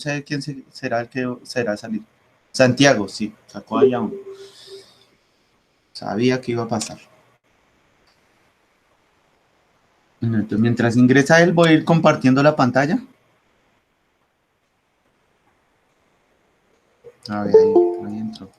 sé quién será el que será salir. Santiago, sí, sacó ahí a uno. Sabía que iba a pasar. Entonces, mientras ingresa él, voy a ir compartiendo la pantalla. A ver, ahí entró.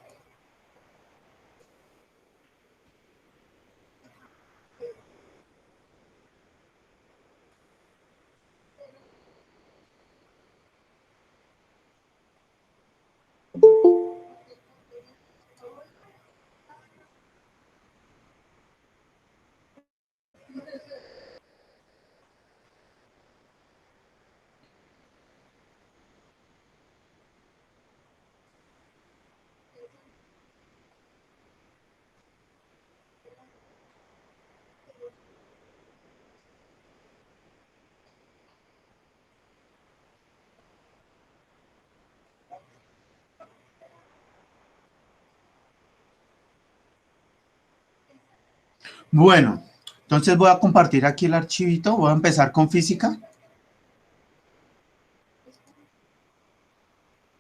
Bueno, entonces voy a compartir aquí el archivito. Voy a empezar con física.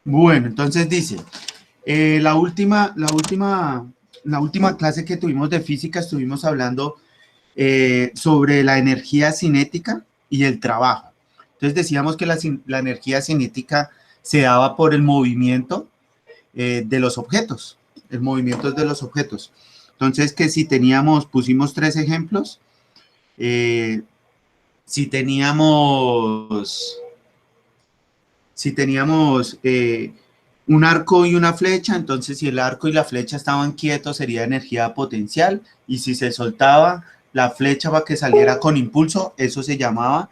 Bueno, entonces dice, la última clase que tuvimos de física estuvimos hablando sobre la energía cinética y el trabajo. Entonces decíamos que la energía cinética se daba por el movimiento de los objetos, el movimiento de los objetos. Entonces que si teníamos, pusimos 3 ejemplos, si teníamos un arco y una flecha, entonces si el arco y la flecha estaban quietos sería energía potencial, y si se soltaba la flecha para que saliera con impulso, eso se llamaba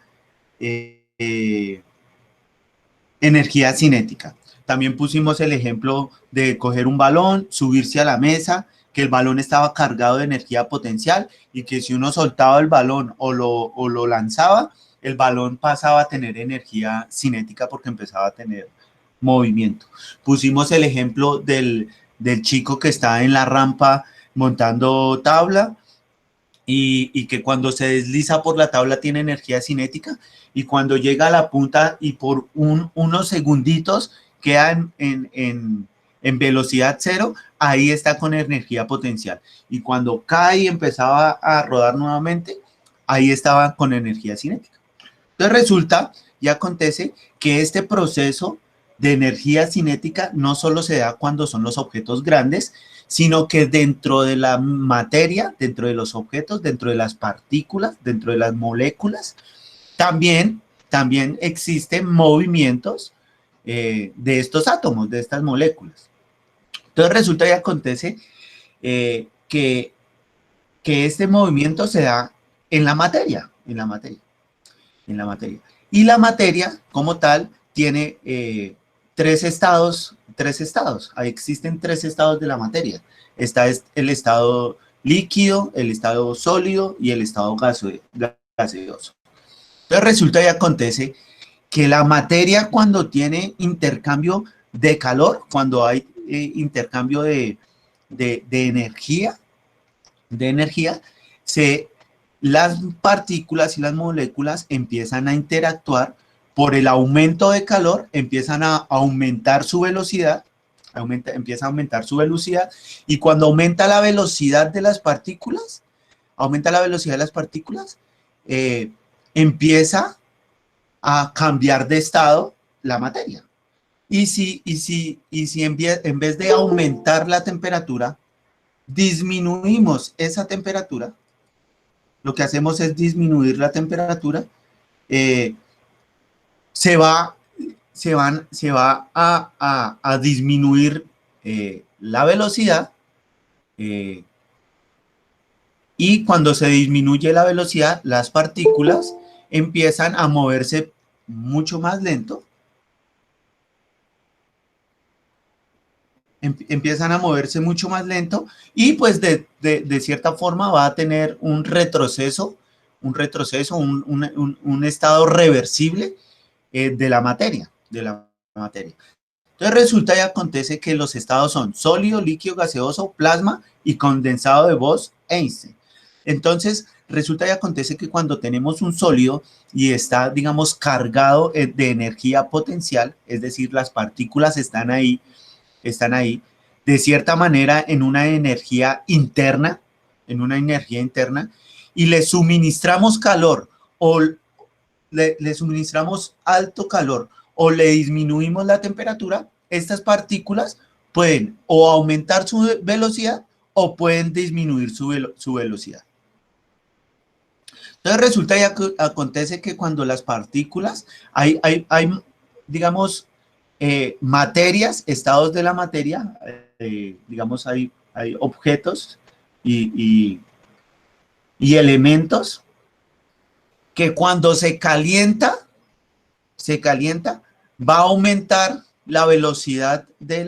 energía cinética. También pusimos el ejemplo de coger un balón, subirse a la mesa, que el balón estaba cargado de energía potencial y que si uno soltaba el balón o lo lanzaba, el balón pasaba a tener energía cinética porque empezaba a tener movimiento. Pusimos el ejemplo del chico que está en la rampa montando tabla y que cuando se desliza por la tabla tiene energía cinética, y cuando llega a la punta y por unos segunditos queda en velocidad cero, ahí está con energía potencial. Y cuando cae y empezaba a rodar nuevamente, ahí estaba con energía cinética. Entonces resulta y acontece que este proceso de energía cinética no solo se da cuando son los objetos grandes, sino que dentro de la materia, dentro de los objetos, dentro de las partículas, dentro de las moléculas, también existen movimientos de estos átomos, de estas moléculas. Entonces resulta y acontece que este movimiento se da en la materia. Y la materia, como tal, tiene 3 estados. Ahí existen 3 estados de la materia. Está el estado líquido, el estado sólido y el estado gaseoso. Entonces resulta y acontece que la materia, cuando tiene intercambio de calor, cuando hay intercambio de energía, las partículas y las moléculas empiezan a interactuar. Por el aumento de calor, empiezan a aumentar su velocidad, empieza a aumentar su velocidad, y cuando aumenta la velocidad de las partículas, empieza a cambiar de estado la materia. Y si en vez de aumentar la temperatura, disminuimos esa temperatura, lo que hacemos es disminuir la temperatura, se va a disminuir la velocidad, y cuando se disminuye la velocidad, las partículas empiezan a moverse mucho más lento, y pues de cierta forma va a tener un retroceso, un estado reversible de la materia. Entonces resulta y acontece que los estados son sólido, líquido, gaseoso, plasma y condensado de Bose-Einstein. Entonces resulta y acontece que cuando tenemos un sólido y está, digamos, cargado de energía potencial, es decir, las partículas están ahí, de cierta manera en una energía interna, y le suministramos calor o le suministramos alto calor o le disminuimos la temperatura, estas partículas pueden o aumentar su velocidad o pueden disminuir su velocidad. Entonces resulta y acontece que cuando las partículas, hay digamos, materias, estados de la materia, digamos, hay objetos y, y elementos que cuando se calienta, va a aumentar la velocidad de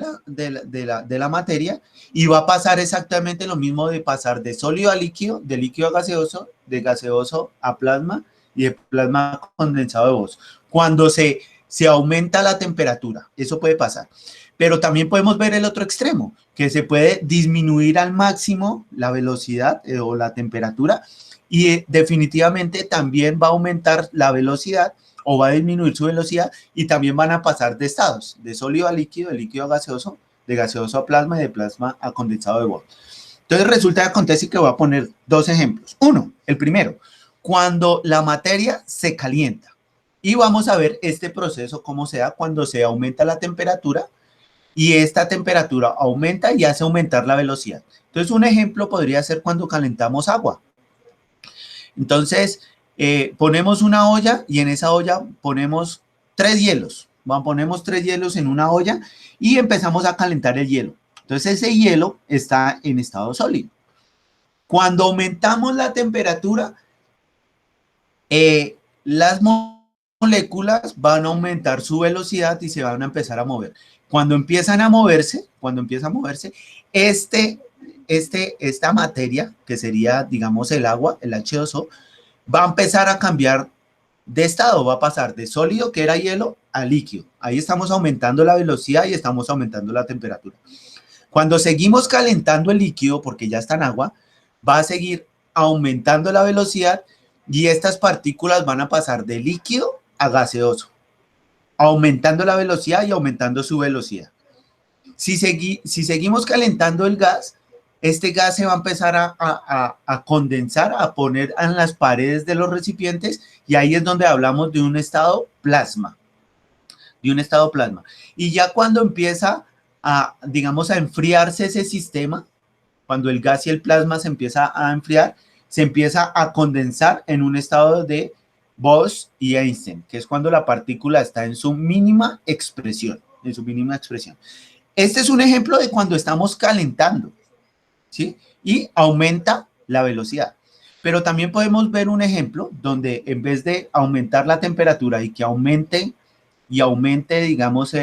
la materia y va a pasar exactamente lo mismo de pasar de sólido a líquido, de líquido a gaseoso, de gaseoso a plasma y de plasma a condensado de Bose. Cuando se aumenta la temperatura, eso puede pasar. Pero también podemos ver el otro extremo, que se puede disminuir al máximo la velocidad o la temperatura y definitivamente también va a aumentar la velocidad o va a disminuir su velocidad y también van a pasar de estados, de sólido a líquido, de líquido a gaseoso, de gaseoso a plasma y de plasma a condensado de Bose. Entonces resulta que acontece que voy a poner dos ejemplos. Uno, el primero, cuando la materia se calienta. Y vamos a ver este proceso cómo se da cuando se aumenta la temperatura y esta temperatura aumenta y hace aumentar la velocidad. Entonces un ejemplo podría ser cuando calentamos agua. Entonces, ponemos una olla y en esa olla ponemos 3 hielos. Ponemos 3 hielos en una olla y empezamos a calentar el hielo. Entonces, ese hielo está en estado sólido. Cuando aumentamos la temperatura, las moléculas van a aumentar su velocidad y se van a empezar a mover. Cuando empiezan a moverse, esta materia, que sería, digamos, el agua, el H2O, va a empezar a cambiar de estado, va a pasar de sólido, que era hielo, a líquido. Ahí estamos aumentando la velocidad y estamos aumentando la temperatura. Cuando seguimos calentando el líquido, porque ya está en agua, va a seguir aumentando la velocidad y estas partículas van a pasar de líquido a gaseoso, aumentando la velocidad y aumentando su velocidad. Si seguimos calentando el gas, este gas se va a empezar a condensar, a poner en las paredes de los recipientes y ahí es donde hablamos de un estado plasma, Y ya cuando empieza digamos, a enfriarse ese sistema, cuando el gas y el plasma se empieza a enfriar, se empieza a condensar en un estado de Bose y Einstein, que es cuando la partícula está en su mínima expresión, Este es un ejemplo de cuando estamos calentando, ¿sí? Y aumenta la velocidad. Pero también podemos ver un ejemplo donde en vez de aumentar la temperatura y que aumente, digamos,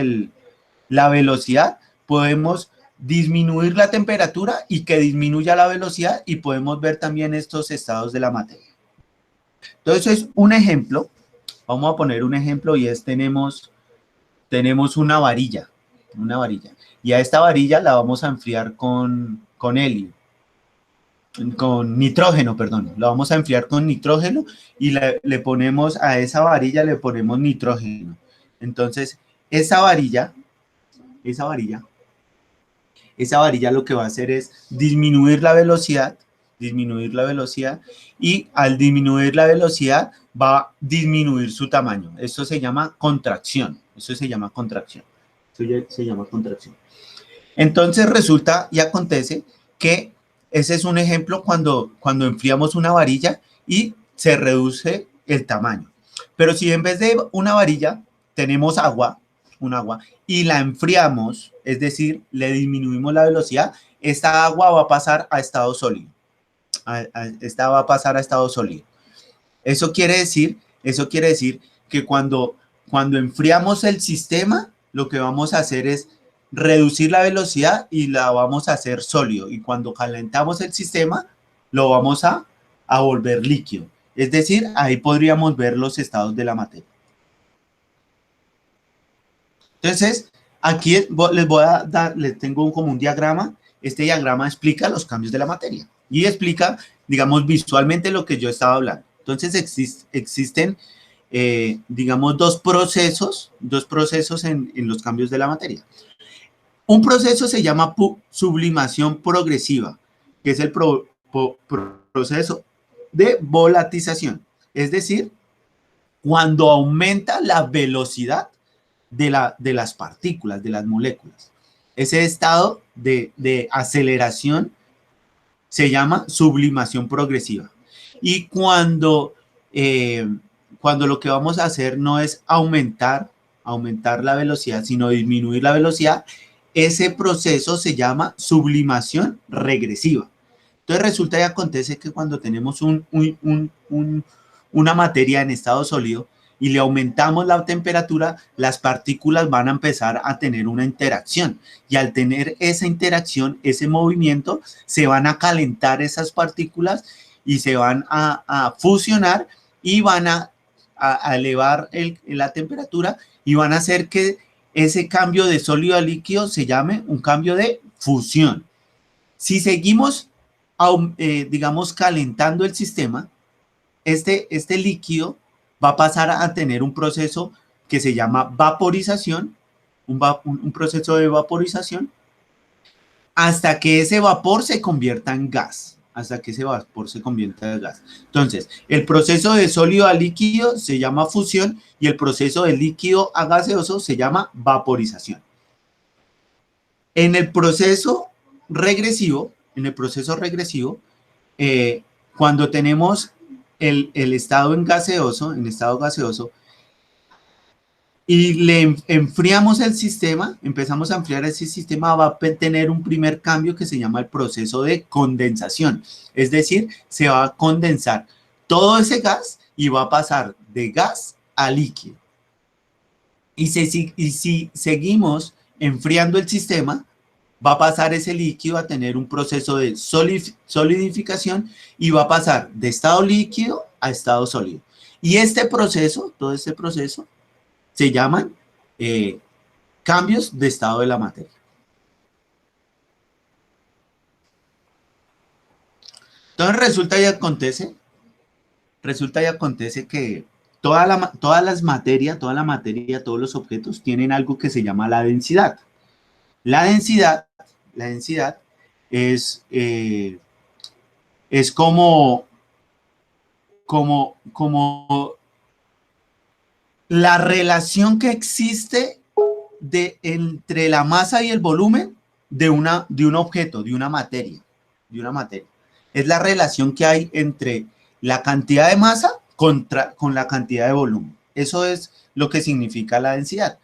la velocidad, podemos disminuir la temperatura y que disminuya la velocidad y podemos ver también estos estados de la materia. Entonces, un ejemplo, vamos a poner un ejemplo y es tenemos una varilla, y a esta varilla la vamos a enfriar con nitrógeno, perdón, la vamos a enfriar con nitrógeno y le ponemos a esa varilla, le ponemos nitrógeno. Entonces, esa varilla lo que va a hacer es disminuir la velocidad y al disminuir la velocidad va a disminuir su tamaño. Esto se llama contracción. Entonces resulta y acontece que ese es un ejemplo cuando enfriamos una varilla y se reduce el tamaño. Pero si en vez de una varilla tenemos un agua, y la enfriamos, es decir, le disminuimos la velocidad, esta agua va a pasar a estado sólido. Eso quiere decir que cuando enfriamos el sistema, lo que vamos a hacer es reducir la velocidad y la vamos a hacer sólido. Y cuando calentamos el sistema, lo vamos a volver líquido. Es decir, ahí podríamos ver los estados de la materia. Entonces, aquí les tengo como un diagrama. Este diagrama explica los cambios de la materia y explica digamos, visualmente lo que yo estaba hablando. Entonces existen, digamos, dos procesos en los cambios de la materia. Un proceso se llama sublimación progresiva, que es el proceso de volatización. Es decir, cuando aumenta la velocidad de las partículas, de las moléculas. Ese estado de aceleración se llama sublimación progresiva. Y cuando lo que vamos a hacer no es aumentar la velocidad, sino disminuir la velocidad, ese proceso se llama sublimación regresiva. Entonces resulta y acontece que cuando tenemos una materia en estado sólido y le aumentamos la temperatura, las partículas van a empezar a tener una interacción. Y al tener esa interacción, ese movimiento, se van a calentar esas partículas y se van a fusionar y van a elevar la temperatura y van a hacer que ese cambio de sólido a líquido se llame un cambio de fusión. Si seguimos, digamos, calentando el sistema, este líquido va a pasar a tener un proceso que se llama vaporización, un proceso de vaporización, hasta que ese vapor se convierta en gas, Entonces, el proceso de sólido a líquido se llama fusión y el proceso de líquido a gaseoso se llama vaporización. En el proceso regresivo, cuando tenemos el estado en estado gaseoso, y le enfriamos el sistema, empezamos a enfriar ese sistema, va a tener un primer cambio que se llama el proceso de condensación. Es decir, se va a condensar todo ese gas y va a pasar de gas a líquido. Y si seguimos enfriando el sistema, va a pasar ese líquido a tener un proceso de solidificación y va a pasar de estado líquido a estado sólido. Y todo este proceso, se llaman cambios de estado de la materia. Entonces resulta y acontece que toda la materia, todos los objetos tienen algo que se llama la densidad. La densidad es como la relación que existe entre la masa y el volumen de un objeto, de una materia. Es la relación que hay entre la cantidad de masa con la cantidad de volumen. Eso es lo que significa la densidad.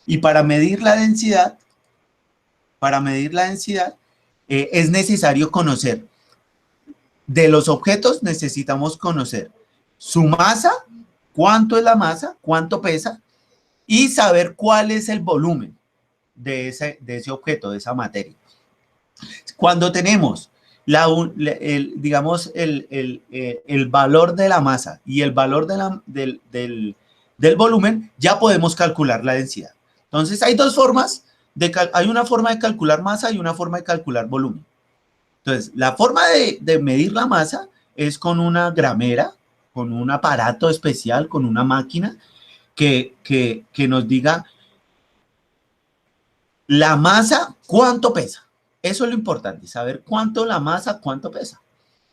Y para medir la densidad, es necesario conocer. De los objetos necesitamos conocer su masa, cuánto es la masa, cuánto pesa, y saber cuál es el volumen de ese objeto, de esa materia. Cuando tenemos digamos, el valor de la masa y el valor del volumen, ya podemos calcular la densidad. Entonces, hay dos formas. Hay una forma de calcular masa y una forma de calcular volumen. Entonces, la forma de medir la masa es con una gramera, con un aparato especial, con una máquina que nos diga la masa, cuánto pesa. Eso es lo importante, saber cuánto la masa, cuánto pesa.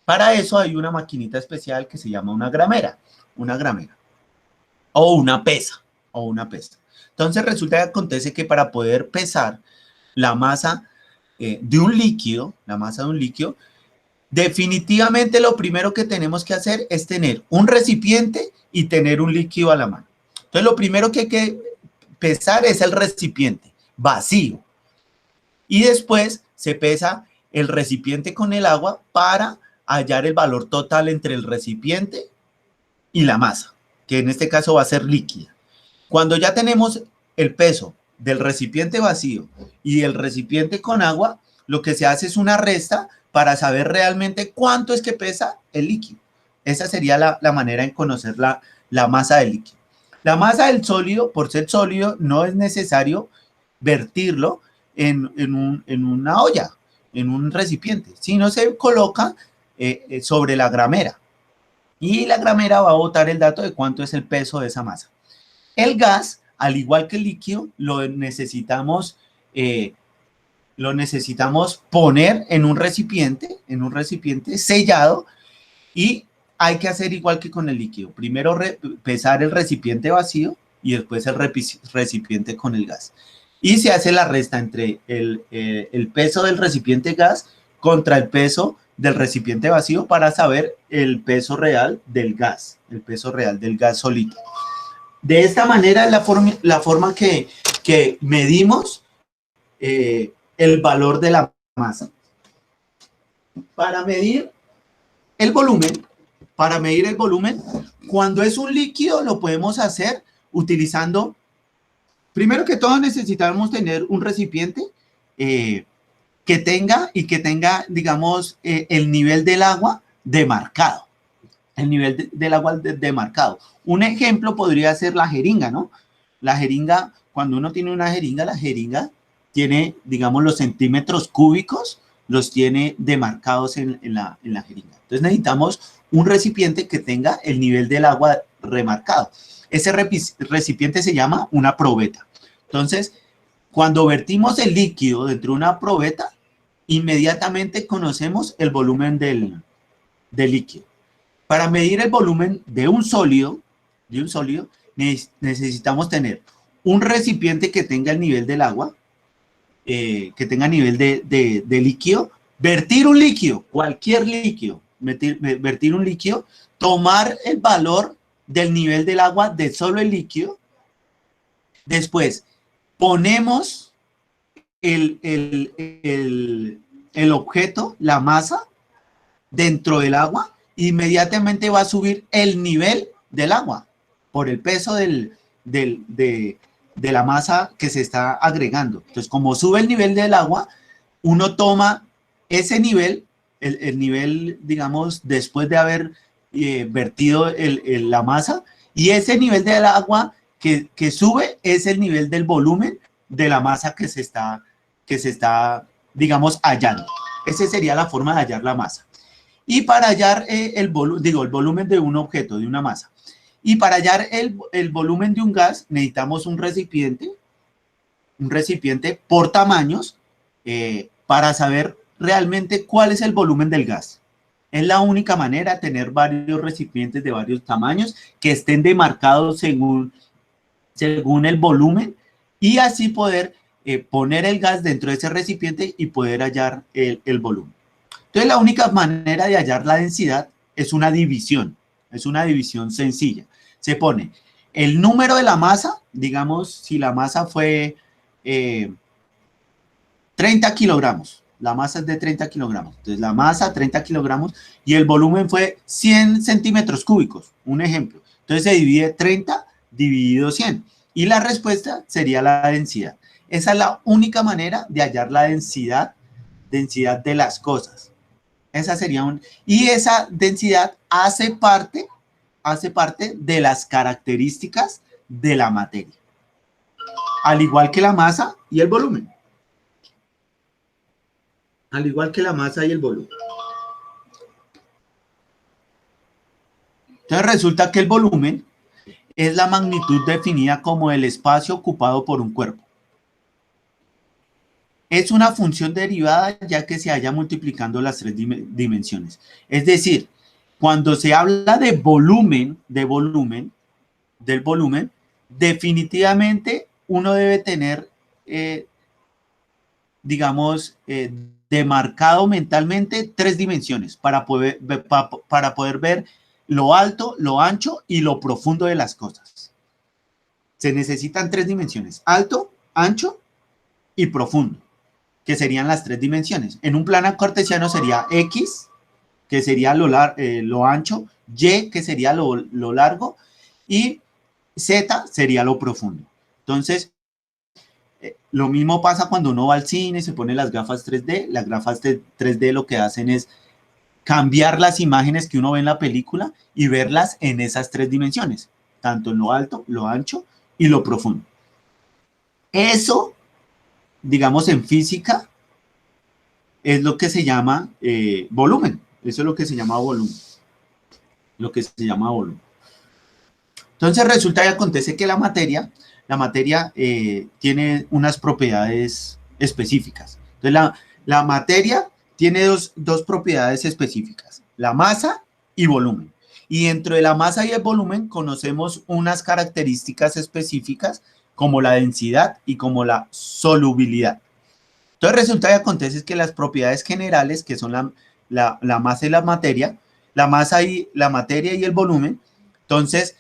Para eso hay una maquinita especial que se llama una gramera. O una pesa. Entonces resulta que acontece que para poder pesar la masa de un líquido, definitivamente lo primero que tenemos que hacer es tener un recipiente y tener un líquido a la mano. Entonces lo primero que hay que pesar es el recipiente vacío. Y después se pesa el recipiente con el agua para hallar el valor total entre el recipiente y la masa, que en este caso va a ser líquida. Cuando ya tenemos el peso del recipiente vacío y del recipiente con agua, lo que se hace es una resta para saber realmente cuánto es que pesa el líquido. Esa sería la manera de conocer la masa del líquido. La masa del sólido, por ser sólido, no es necesario vertirlo en una olla, en un recipiente, sino se coloca sobre la gramera. Y la gramera va a botar el dato de cuánto es el peso de esa masa. El gas, al igual que el líquido, lo necesitamos poner en un recipiente sellado, y hay que hacer igual que con el líquido. Primero pesar el recipiente vacío y después el recipiente con el gas. Y se hace la resta entre el peso del recipiente gas contra el peso del recipiente vacío para saber el peso real del gas, solito. De esta manera es la forma que medimos el valor de la masa. Para medir el volumen, cuando es un líquido lo podemos hacer utilizando, primero que todo necesitamos tener un recipiente que tenga, digamos, el nivel del agua demarcado. Un ejemplo podría ser la jeringa, ¿no? La jeringa, cuando uno tiene una jeringa, la jeringa tiene, digamos, los centímetros cúbicos, los tiene demarcados en la jeringa. Entonces necesitamos un recipiente que tenga el nivel del agua remarcado. Ese recipiente se llama una probeta. Entonces, cuando vertimos el líquido dentro de una probeta, inmediatamente conocemos el volumen del líquido. Para medir el volumen de un sólido, necesitamos tener un recipiente que tenga el nivel del agua, que tenga nivel de líquido, vertir un líquido, cualquier líquido, vertir un líquido, tomar el valor del nivel del agua de solo el líquido, después ponemos el objeto, la masa, dentro del agua, inmediatamente va a subir el nivel del agua por el peso de la masa que se está agregando. Entonces, como sube el nivel del agua, uno toma ese nivel, el nivel, digamos, después de haber vertido la masa, y ese nivel del agua que sube es el nivel del volumen de la masa que se está, digamos, hallando. Esa sería la forma de hallar la masa. Y para hallar el volumen de un objeto, de una masa. Y para hallar el volumen de un gas, necesitamos un recipiente por tamaños, para saber realmente cuál es el volumen del gas. Es la única manera, tener varios recipientes de varios tamaños que estén demarcados según el volumen, y así poder poner el gas dentro de ese recipiente y poder hallar el volumen. Entonces, la única manera de hallar la densidad es una división sencilla. Se pone el número de la masa, digamos, si la masa fue 30 kilogramos, la masa es de 30 kilogramos, entonces la masa 30 kilogramos y el volumen fue 100 centímetros cúbicos, un ejemplo. Entonces se divide 30 dividido 100 y la respuesta sería la densidad. Esa es la única manera de hallar la densidad de las cosas. Esa sería y esa densidad hace parte de las características de la materia, al igual que la masa y el volumen. Entonces resulta que el volumen es la magnitud definida como el espacio ocupado por un cuerpo. Es una función derivada ya que se halla multiplicando las tres dimensiones. Es decir, cuando se habla del volumen, definitivamente uno debe tener, digamos, demarcado mentalmente tres dimensiones para poder ver lo alto, lo ancho y lo profundo de las cosas. Se necesitan tres dimensiones: alto, ancho y profundo, que serían las tres dimensiones. En un plano cartesiano sería X, que sería lo ancho, Y, que sería lo largo, y Z sería lo profundo. Entonces, lo mismo pasa cuando uno va al cine y se pone las gafas 3D. Las gafas 3D lo que hacen es cambiar las imágenes que uno ve en la película y verlas en esas tres dimensiones, tanto en lo alto, lo ancho y lo profundo. Eso, digamos, en física, es lo que se llama volumen. Eso es lo que se llama volumen. Lo que se llama volumen. Entonces resulta y acontece que la materia tiene unas propiedades específicas. Entonces la materia tiene dos propiedades específicas, la masa y volumen. Y dentro de la masa y el volumen conocemos unas características específicas como la densidad y como la solubilidad. Entonces resulta y acontece que las propiedades generales, que son la masa y la materia y el volumen, entonces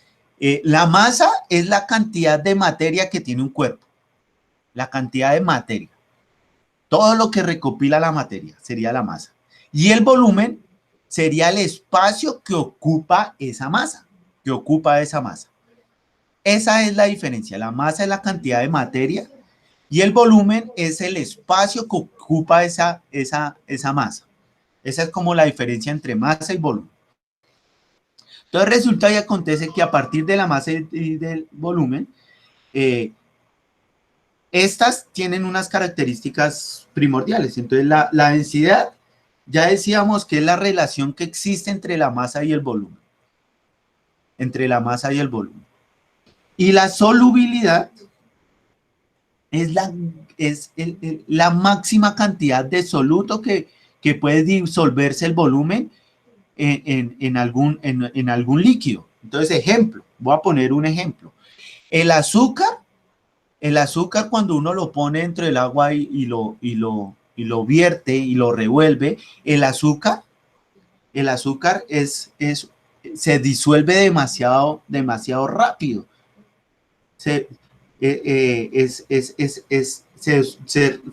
la masa es la cantidad de materia que tiene un cuerpo, la cantidad de materia. Todo lo que recopila la materia sería la masa. Y el volumen sería el espacio que ocupa esa masa, Esa es la diferencia. La masa es la cantidad de materia y el volumen es el espacio que ocupa esa masa. Esa es como la diferencia entre masa y volumen. Entonces resulta y acontece que a partir de la masa y del volumen, estas tienen unas características primordiales. Entonces la densidad, ya decíamos que es la relación que existe entre la masa y el volumen. Y la solubilidad es la máxima cantidad de soluto que puede disolverse el volumen en algún líquido. Entonces, ejemplo, voy a poner un ejemplo. El azúcar cuando uno lo pone dentro del agua y lo vierte y lo revuelve, el azúcar se disuelve demasiado rápido. Se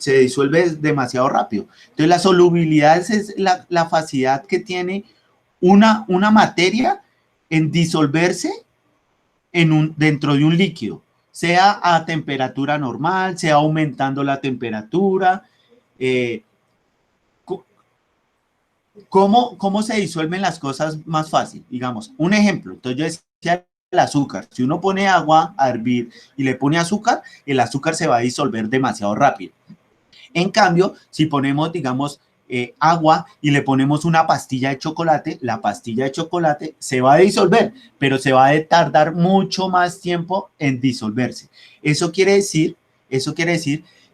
disuelve demasiado rápido. Entonces, la solubilidad es la facilidad que tiene una materia en disolverse dentro de un líquido, sea a temperatura normal, sea aumentando la temperatura. ¿Cómo se disuelven las cosas más fácil? Digamos, un ejemplo, entonces yo decía el azúcar. Si uno pone agua a hervir y le pone azúcar, el azúcar se va a disolver demasiado rápido. En cambio, si ponemos, digamos, agua y le ponemos una pastilla de chocolate, la pastilla de chocolate se va a disolver, pero se va a tardar mucho más tiempo en disolverse. Eso quiere decir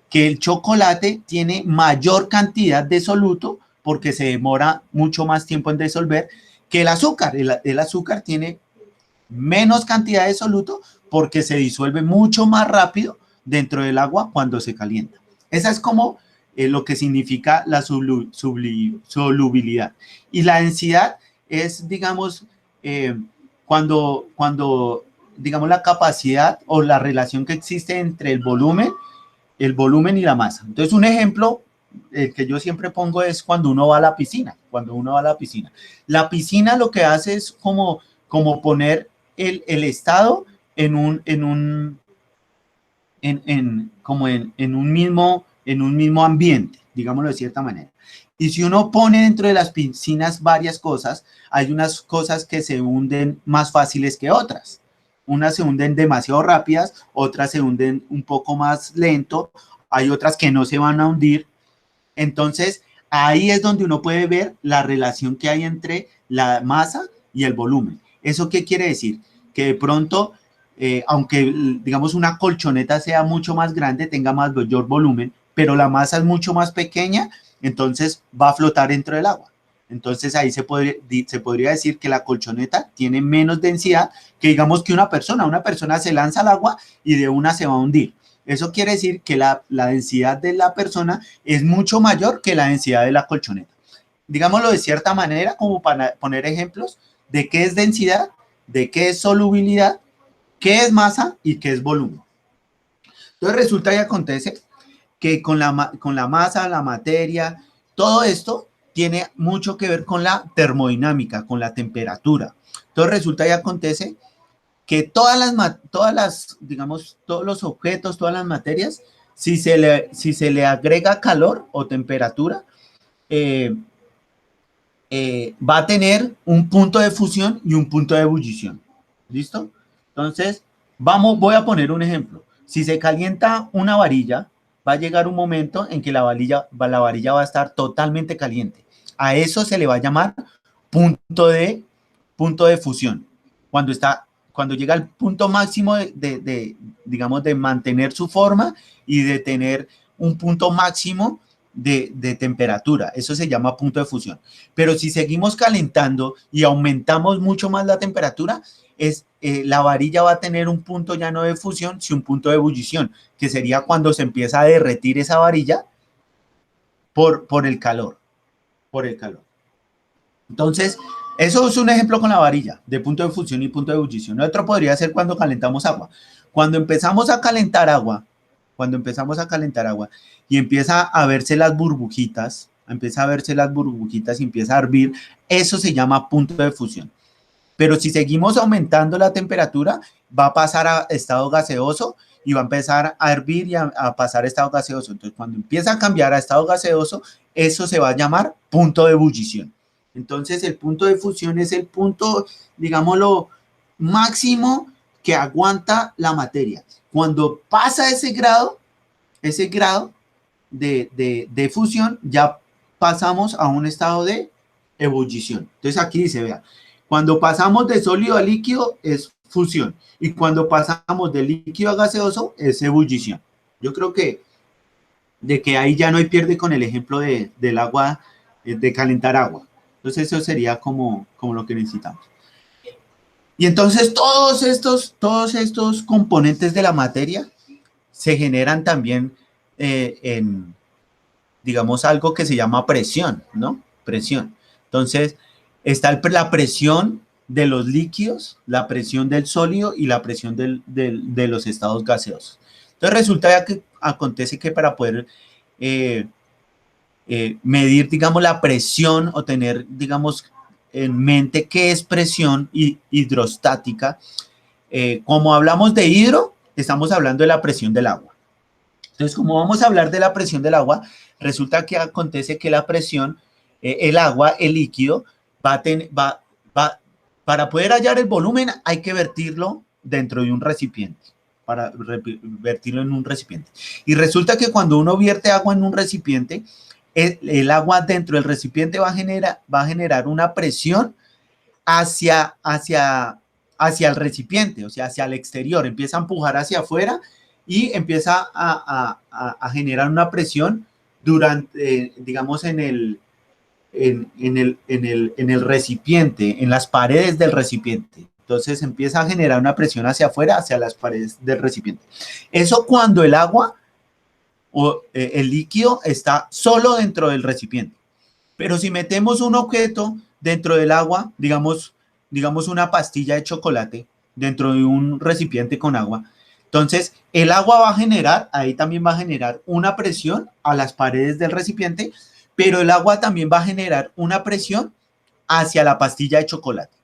que el chocolate tiene mayor cantidad de soluto porque se demora mucho más tiempo en disolver que el azúcar. El azúcar tiene menos cantidad de soluto porque se disuelve mucho más rápido dentro del agua cuando se calienta. Esa es como lo que significa la solubilidad. Y la densidad es, digamos, cuando, digamos, la capacidad o la relación que existe entre el volumen y la masa. Entonces, un ejemplo que yo siempre pongo es cuando uno va a la piscina. La piscina lo que hace es como poner el estado en un mismo ambiente, digámoslo de cierta manera. Y si uno pone dentro de las piscinas varias cosas, hay unas cosas que se hunden más fáciles que otras. Unas se hunden demasiado rápidas, otras se hunden un poco más lento, hay otras que no se van a hundir. Entonces, ahí es donde uno puede ver la relación que hay entre la masa y el volumen. ¿Eso qué quiere decir? Que de pronto, aunque digamos una colchoneta sea mucho más grande, tenga mayor volumen, pero la masa es mucho más pequeña, entonces va a flotar dentro del agua. Entonces ahí se podría decir que la colchoneta tiene menos densidad que digamos que una persona se lanza al agua y de una se va a hundir. Eso quiere decir que la densidad de la persona es mucho mayor que la densidad de la colchoneta. Digámoslo de cierta manera, como para poner ejemplos de qué es densidad, de qué es solubilidad, qué es masa y qué es volumen. Entonces resulta y acontece que con la masa, la materia, todo esto tiene mucho que ver con la termodinámica, con la temperatura. Entonces resulta y acontece que todos los objetos, todas las materias, si se le agrega calor o temperatura, va a tener un punto de fusión y un punto de ebullición. ¿Listo? Entonces, voy a poner un ejemplo. Si se calienta una varilla, va a llegar un momento en que la varilla va a estar totalmente caliente. A eso se le va a llamar punto de fusión. Cuando llega al punto máximo digamos, de mantener su forma y de tener un punto máximo de temperatura. Eso se llama punto de fusión. Pero si seguimos calentando y aumentamos mucho más la temperatura, la varilla va a tener un punto ya no de fusión, sino un punto de ebullición, que sería cuando se empieza a derretir esa varilla por el calor. Entonces, eso es un ejemplo con la varilla, de punto de fusión y punto de ebullición. Otro podría ser cuando calentamos agua. Cuando empezamos a calentar agua y empieza a verse las burbujitas, y empieza a hervir, eso se llama punto de fusión. Pero si seguimos aumentando la temperatura, va a pasar a estado gaseoso y va a empezar a hervir y a pasar a estado gaseoso. Entonces, cuando empieza a cambiar a estado gaseoso, eso se va a llamar punto de ebullición. Entonces, el punto de fusión es el punto, digámoslo, máximo que aguanta la materia. Cuando pasa ese grado de fusión, ya pasamos a un estado de ebullición. Entonces, aquí dice, vea, cuando pasamos de sólido a líquido es fusión y cuando pasamos de líquido a gaseoso es ebullición. Yo creo que ahí ya no hay pierde con el ejemplo del agua, de calentar agua. Entonces eso sería como lo que necesitamos. Y entonces todos estos componentes de la materia se generan también en, digamos, algo que se llama presión, ¿no? Presión. Entonces, está la presión de los líquidos, la presión del sólido y la presión de los estados gaseosos. Entonces, resulta que acontece que para poder medir, digamos, la presión o tener, digamos, en mente qué es presión hidrostática, como hablamos de hidro, estamos hablando de la presión del agua. Entonces, como vamos a hablar de la presión del agua, resulta que acontece que la presión, el agua, el líquido, para poder hallar el volumen hay que vertirlo dentro de un recipiente, para vertirlo en un recipiente. Y resulta que cuando uno vierte agua en un recipiente, el agua dentro del recipiente va a generar una presión hacia el recipiente, o sea, hacia el exterior, empieza a empujar hacia afuera y empieza a generar una presión durante, digamos, en el recipiente, en las paredes del recipiente. Entonces empieza a generar una presión hacia afuera, hacia las paredes del recipiente. Eso cuando el agua o el líquido está solo dentro del recipiente. Pero si metemos un objeto dentro del agua, digamos una pastilla de chocolate dentro de un recipiente con agua, entonces el agua va a generar, ahí también va a generar una presión a las paredes del recipiente, pero el agua también va a generar una presión hacia la pastilla de chocolate.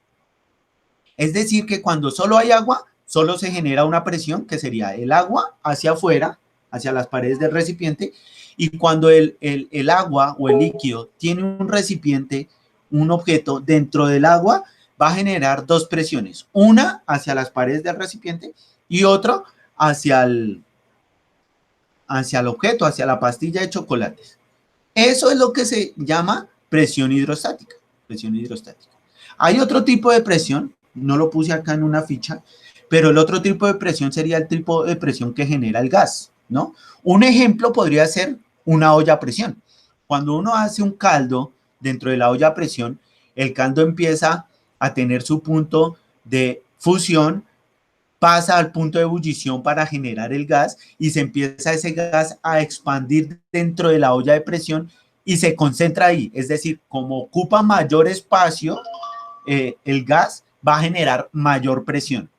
Es decir, que cuando solo hay agua, solo se genera una presión, que sería el agua hacia afuera, hacia las paredes del recipiente, y cuando el agua o el líquido tiene un recipiente, un objeto dentro del agua, va a generar dos presiones, una hacia las paredes del recipiente y otra hacia el objeto, hacia la pastilla de chocolates. Eso es lo que se llama presión hidrostática. Presión hidrostática. Hay otro tipo de presión, no lo puse acá en una ficha, pero el otro tipo de presión sería el tipo de presión que genera el gas, ¿no? Un ejemplo podría ser una olla a presión. Cuando uno hace un caldo dentro de la olla a presión, el caldo empieza a tener su punto de fusión, pasa al punto de ebullición para generar el gas y se empieza ese gas a expandir dentro de la olla de presión y se concentra ahí. Es decir, como ocupa mayor espacio, el gas va a generar mayor presión.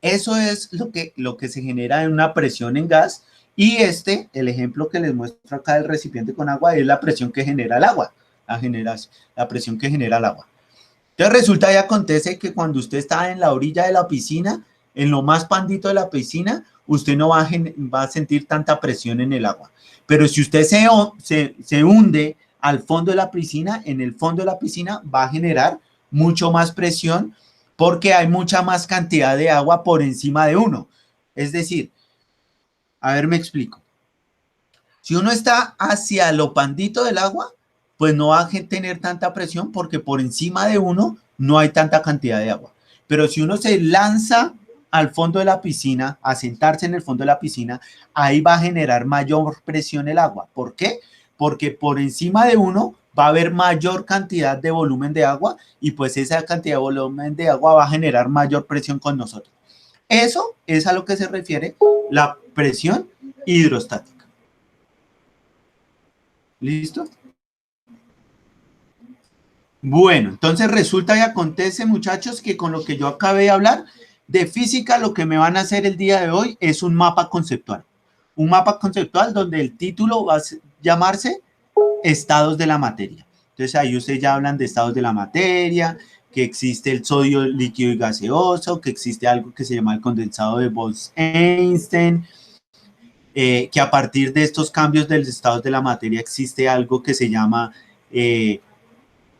Eso es lo que se genera en una presión en gas y el ejemplo que les muestro acá del recipiente con agua es la presión que genera el agua, la presión que genera el agua. Entonces resulta y acontece que cuando usted está en la orilla de la piscina, en lo más pandito de la piscina, usted no va a sentir tanta presión en el agua. Pero si usted se hunde al fondo de la piscina, en el fondo de la piscina va a generar mucho más presión porque hay mucha más cantidad de agua por encima de uno. Es decir, a ver, me explico. Si uno está hacia lo pandito del agua, pues no va a tener tanta presión porque por encima de uno no hay tanta cantidad de agua. Pero si uno se lanza al fondo de la piscina, a sentarse en el fondo de la piscina, ahí va a generar mayor presión el agua. ¿Por qué? Porque por encima de uno va a haber mayor cantidad de volumen de agua y pues esa cantidad de volumen de agua va a generar mayor presión con nosotros. Eso es a lo que se refiere la presión hidrostática. ¿Listo? Bueno, entonces resulta y acontece, muchachos, que con lo que yo acabé de hablar de física, lo que me van a hacer el día de hoy es un mapa conceptual. Un mapa conceptual donde el título va a llamarse Estados de la materia. Entonces ahí ustedes ya hablan de estados de la materia, que existe el sodio líquido y gaseoso, que existe algo que se llama el condensado de Bose-Einstein, que a partir de estos cambios de los estados de la materia existe algo que se llama...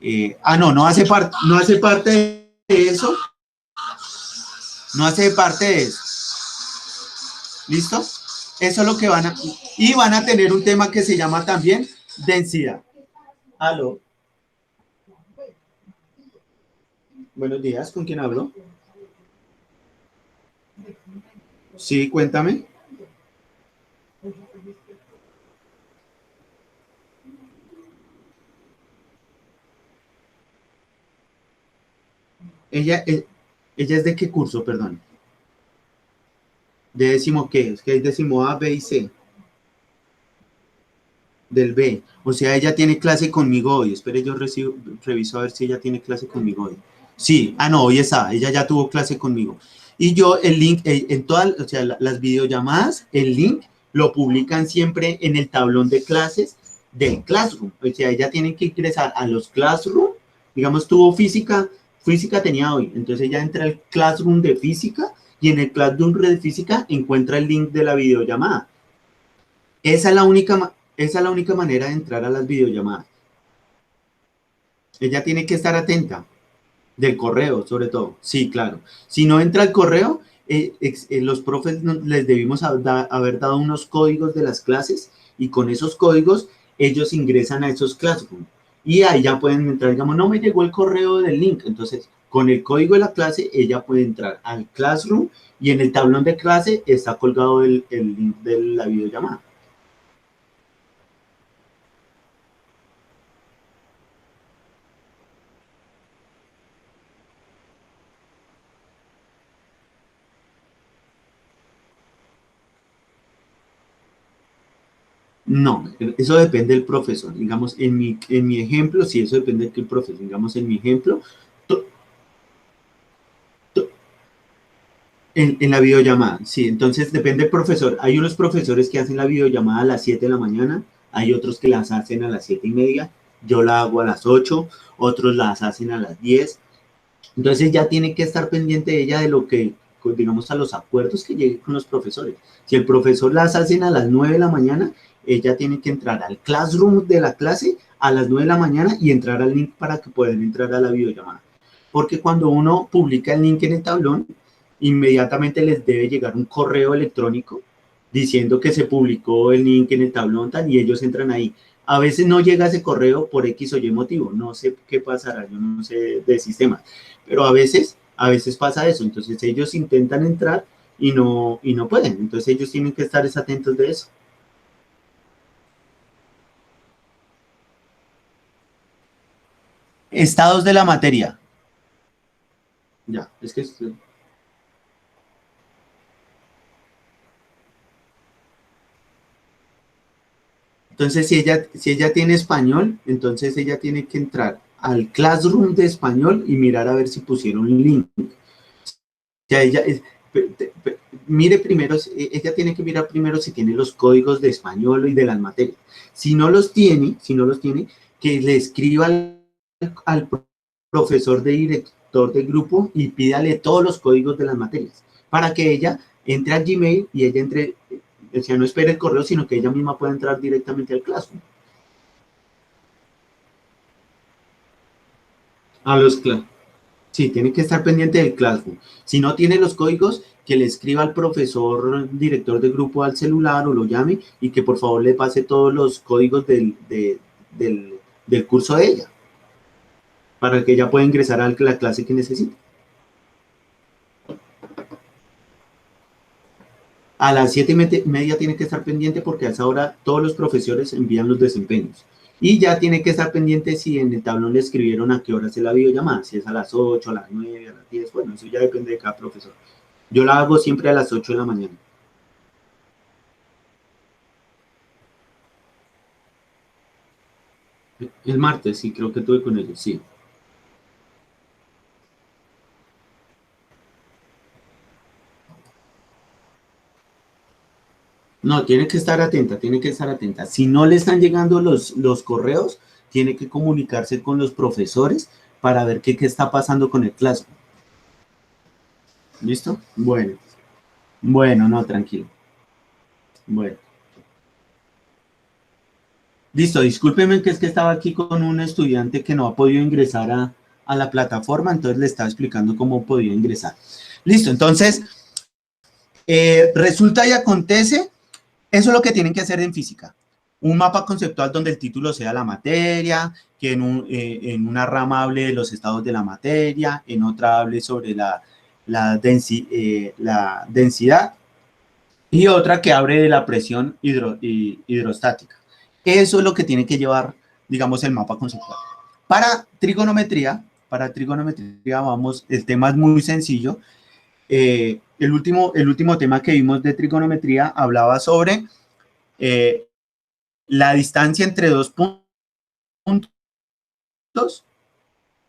no hace parte de eso. No hace parte de eso. ¿Listo? Eso es lo que van a... Y van a tener un tema que se llama también densidad. Aló. Buenos días, ¿con quién hablo? Sí, cuéntame. Ella es de qué curso, perdón. ¿De décimo qué? Es que hay décimo A, B y C. Del B. O sea, ella tiene clase conmigo hoy. Espere, yo reviso a ver si ella tiene clase conmigo hoy. Sí, no, hoy es A. Ella ya tuvo clase conmigo. Y yo el link, en todas, o sea, las videollamadas, el link lo publican siempre en el tablón de clases del Classroom. O sea, ella tiene que ingresar a los Classroom. Digamos, tuvo física tenía hoy. Entonces ella entra al Classroom de física y en el Classroom de física encuentra el link de la videollamada. Esa es la única manera de entrar a las videollamadas. Ella tiene que estar atenta del correo, sobre todo. Sí, claro. Si no entra al correo, los profes les debimos haber dado unos códigos de las clases y con esos códigos ellos ingresan a esos Classroom. Y ahí ya pueden entrar, digamos, no me llegó el correo del link. Entonces, con el código de la clase, ella puede entrar al Classroom y en el tablón de clase está colgado el link de la videollamada. No, eso depende del profesor. Digamos, en mi ejemplo, sí, eso depende del profesor. Digamos, en mi ejemplo, en la videollamada, sí. Entonces, depende del profesor. Hay unos profesores que hacen la videollamada a las 7 de la mañana, hay otros que las hacen a las 7:30, yo la hago a las 8, otros las hacen a las 10. Entonces, ya tiene que estar pendiente ella de lo que, digamos, a los acuerdos que llegue con los profesores. Si el profesor las hacen a las 9 de la mañana, ella tiene que entrar al Classroom de la clase a las 9 de la mañana y entrar al link para que puedan entrar a la videollamada. Porque cuando uno publica el link en el tablón, inmediatamente les debe llegar un correo electrónico diciendo que se publicó el link en el tablón tal y ellos entran ahí. A veces no llega ese correo por X o Y motivo, no sé qué pasará, yo no sé de sistemas, pero a veces pasa eso, entonces ellos intentan entrar y no pueden, entonces ellos tienen que estar atentos de eso. Estados de la materia. Ya, es que... Entonces, si ella tiene español, entonces ella tiene que entrar al Classroom de español y mirar a ver si pusieron un link. Ya ella, mire primero, ella tiene que mirar primero si tiene los códigos de español y de las materias. Si no los tiene, que le escriba al profesor de director de grupo y pídale todos los códigos de las materias para que ella entre al Gmail y ella entre, o sea, no espere el correo, sino que ella misma pueda entrar directamente al Classroom. A los Classroom. Sí, tiene que estar pendiente del Classroom. Si no tiene los códigos, que le escriba al profesor director de grupo al celular o lo llame y que por favor le pase todos los códigos del del curso de ella, para que ella pueda ingresar a la clase que necesita. A las 7:30 tiene que estar pendiente porque a esa hora todos los profesores envían los desempeños. Y ya tiene que estar pendiente si en el tablón le escribieron a qué hora es la videollamada, si es a las 8, a las 9, a las 10, bueno, eso ya depende de cada profesor. Yo la hago siempre a las 8 de la mañana. El martes, sí, creo que tuve con ellos, sí. No, tiene que estar atenta, tiene que estar atenta. Si no le están llegando los correos, tiene que comunicarse con los profesores para ver qué está pasando con el Classroom. ¿Listo? Bueno. Bueno, no, tranquilo. Bueno. Listo, discúlpeme que es que estaba aquí con un estudiante que no ha podido ingresar a la plataforma, entonces le estaba explicando cómo podía ingresar. Listo, entonces, resulta y acontece, eso es lo que tienen que hacer en física. Un mapa conceptual donde el título sea la materia, que en una rama hable de los estados de la materia, en otra hable sobre la densidad, y otra que hable de la presión hidrostática. Eso es lo que tiene que llevar, digamos, el mapa conceptual. Para trigonometría vamos, el tema es muy sencillo. El último tema que vimos de trigonometría hablaba sobre la distancia entre dos puntos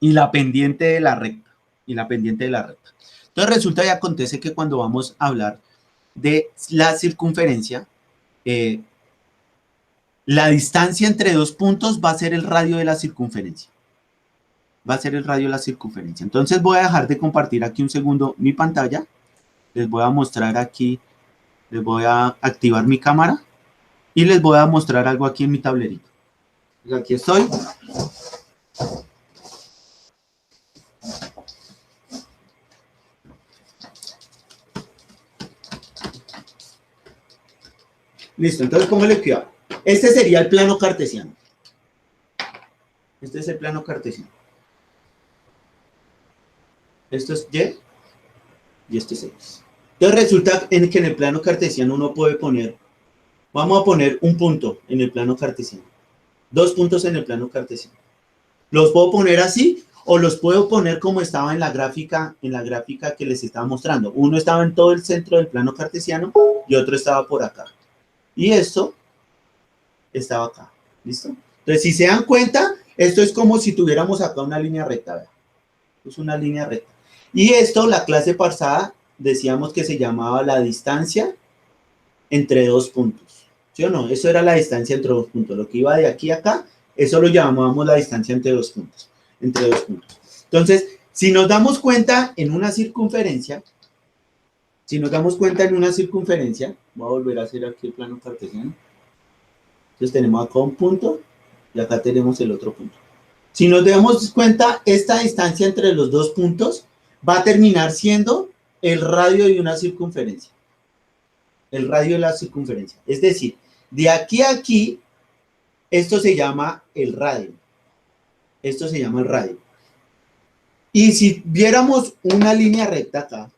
y la pendiente de la recta. Entonces resulta y acontece que cuando vamos a hablar de la circunferencia, la distancia entre dos puntos va a ser el radio de la circunferencia. Entonces voy a dejar de compartir aquí un segundo mi pantalla. Les voy a mostrar aquí, les voy a activar mi cámara y les voy a mostrar algo aquí en mi tablerito. Aquí estoy. Listo, entonces póngale cuidado. Este sería el plano cartesiano. Este es el plano cartesiano. Esto es Y y esto es X. Entonces resulta que en el plano cartesiano uno puede poner, vamos a poner un punto en el plano cartesiano, 2 puntos en el plano cartesiano. Los puedo poner así o los puedo poner como estaba en la gráfica que les estaba mostrando. Uno estaba en todo el centro del plano cartesiano y otro estaba por acá. Y esto estaba acá. ¿Listo? Entonces, si se dan cuenta, esto es como si tuviéramos acá una línea recta. ¿Verdad? Es una línea recta. Y esto, la clase pasada, decíamos que se llamaba la distancia entre dos puntos. ¿Sí o no? Eso era la distancia entre dos puntos. Lo que iba de aquí a acá, eso lo llamábamos la distancia entre dos puntos. Entonces, si nos damos cuenta en una circunferencia, voy a volver a hacer aquí el plano cartesiano. Entonces tenemos acá un punto y acá tenemos el otro punto. Si nos damos cuenta, esta distancia entre los dos puntos va a terminar siendo el radio de una circunferencia. El radio de la circunferencia. Es decir, de aquí a aquí, esto se llama el radio. Y si viéramos una línea recta acá,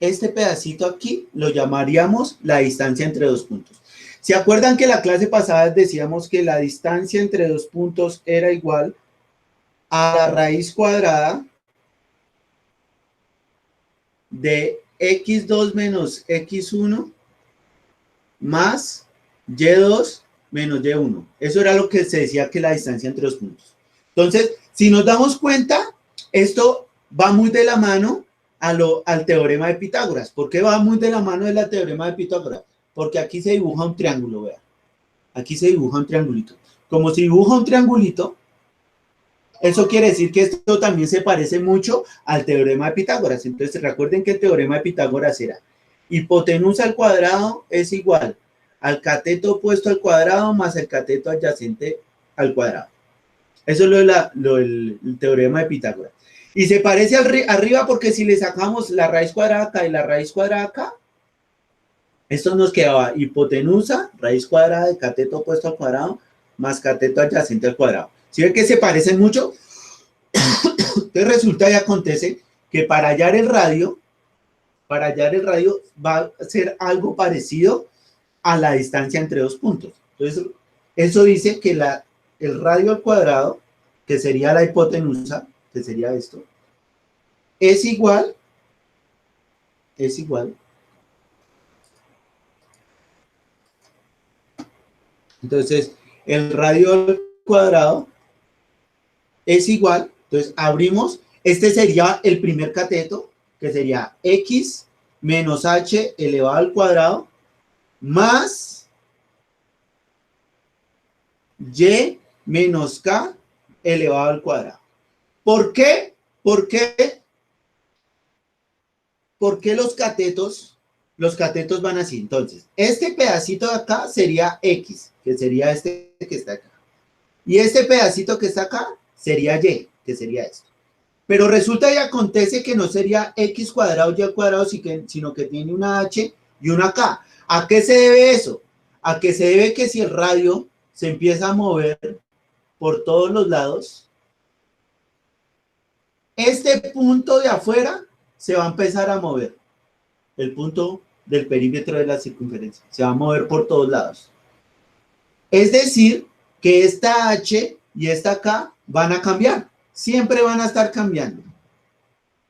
este pedacito aquí lo llamaríamos la distancia entre dos puntos. ¿Se acuerdan que la clase pasada decíamos que la distancia entre dos puntos era igual a la raíz cuadrada de x2 menos x1 más y2 menos y1? Eso era lo que se decía que la distancia entre dos puntos. Entonces, si nos damos cuenta, esto va muy de la mano al teorema de Pitágoras. ¿Por qué va muy de la mano del teorema de Pitágoras? Porque aquí se dibuja un triángulo, vean. Aquí se dibuja un triangulito. Como se dibuja un triangulito, eso quiere decir que esto también se parece mucho al teorema de Pitágoras. Entonces, recuerden que el teorema de Pitágoras era hipotenusa al cuadrado es igual al cateto opuesto al cuadrado más el cateto adyacente al cuadrado. Eso es el teorema de Pitágoras. Y se parece arriba porque si le sacamos la raíz cuadrada acá y la raíz cuadrada acá, Esto nos quedaba hipotenusa, raíz cuadrada de cateto opuesto al cuadrado, más cateto adyacente al cuadrado. ¿Sí ven que se parecen mucho? Entonces resulta y acontece que para hallar el radio va a ser algo parecido a la distancia entre dos puntos. Entonces, eso dice que el radio al cuadrado, que sería la hipotenusa, que sería esto, es igual, es igual. Entonces, el radio al cuadrado es igual. Entonces, abrimos. Este sería el primer cateto, que sería x menos h elevado al cuadrado, más y menos k elevado al cuadrado. ¿Por qué? ¿Por qué? ¿Por qué los catetos van así? Entonces, este pedacito de acá sería x, que sería este que está acá. Y este pedacito que está acá sería y, que sería esto. Pero resulta y acontece que no sería x cuadrado y al cuadrado, sino que tiene una h y una k. ¿A qué se debe eso? A que se debe que si el radio se empieza a mover por todos los lados, este punto de afuera se va a empezar a mover. El punto del perímetro de la circunferencia. Se va a mover por todos lados. Es decir, que esta h y esta k van a cambiar. Siempre van a estar cambiando.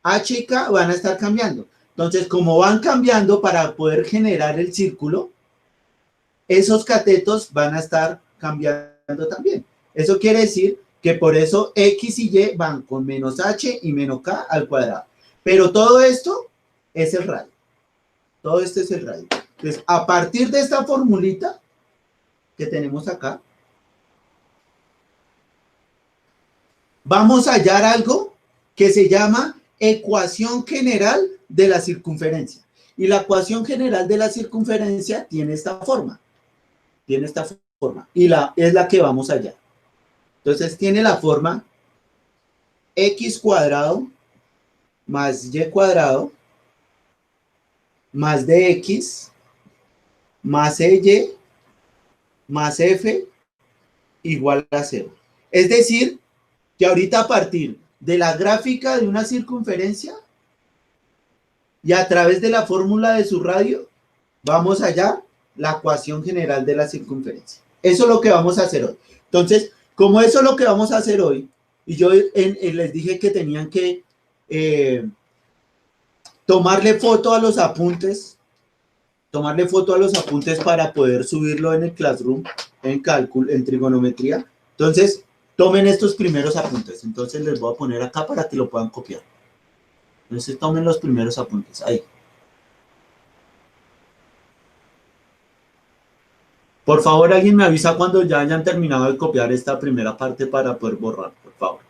H y K van a estar cambiando. Entonces, como van cambiando para poder generar el círculo, esos catetos van a estar cambiando también. Eso quiere decir que por eso X y Y van con menos H y menos K al cuadrado. Pero todo esto es el radio. Todo esto es el radio. Entonces, a partir de esta formulita que tenemos acá, vamos a hallar algo que se llama ecuación general de la circunferencia. Y la ecuación general de la circunferencia tiene esta forma. Tiene esta forma. Y es la que vamos a hallar. Entonces tiene la forma x cuadrado más y cuadrado más dx más ey más f igual a 0. Es decir, que ahorita a partir de la gráfica de una circunferencia y a través de la fórmula de su radio, vamos a hallar la ecuación general de la circunferencia. Eso es lo que vamos a hacer hoy. Entonces, como eso es lo que vamos a hacer hoy, y yo les dije que tenían que tomarle foto a los apuntes, para poder subirlo en el Classroom, en cálculo, en trigonometría. Entonces, tomen estos primeros apuntes. Entonces, les voy a poner acá para que lo puedan copiar. Entonces, tomen los primeros apuntes. Ahí. Por favor, alguien me avisa cuando ya hayan terminado de copiar esta primera parte para poder borrar, por favor.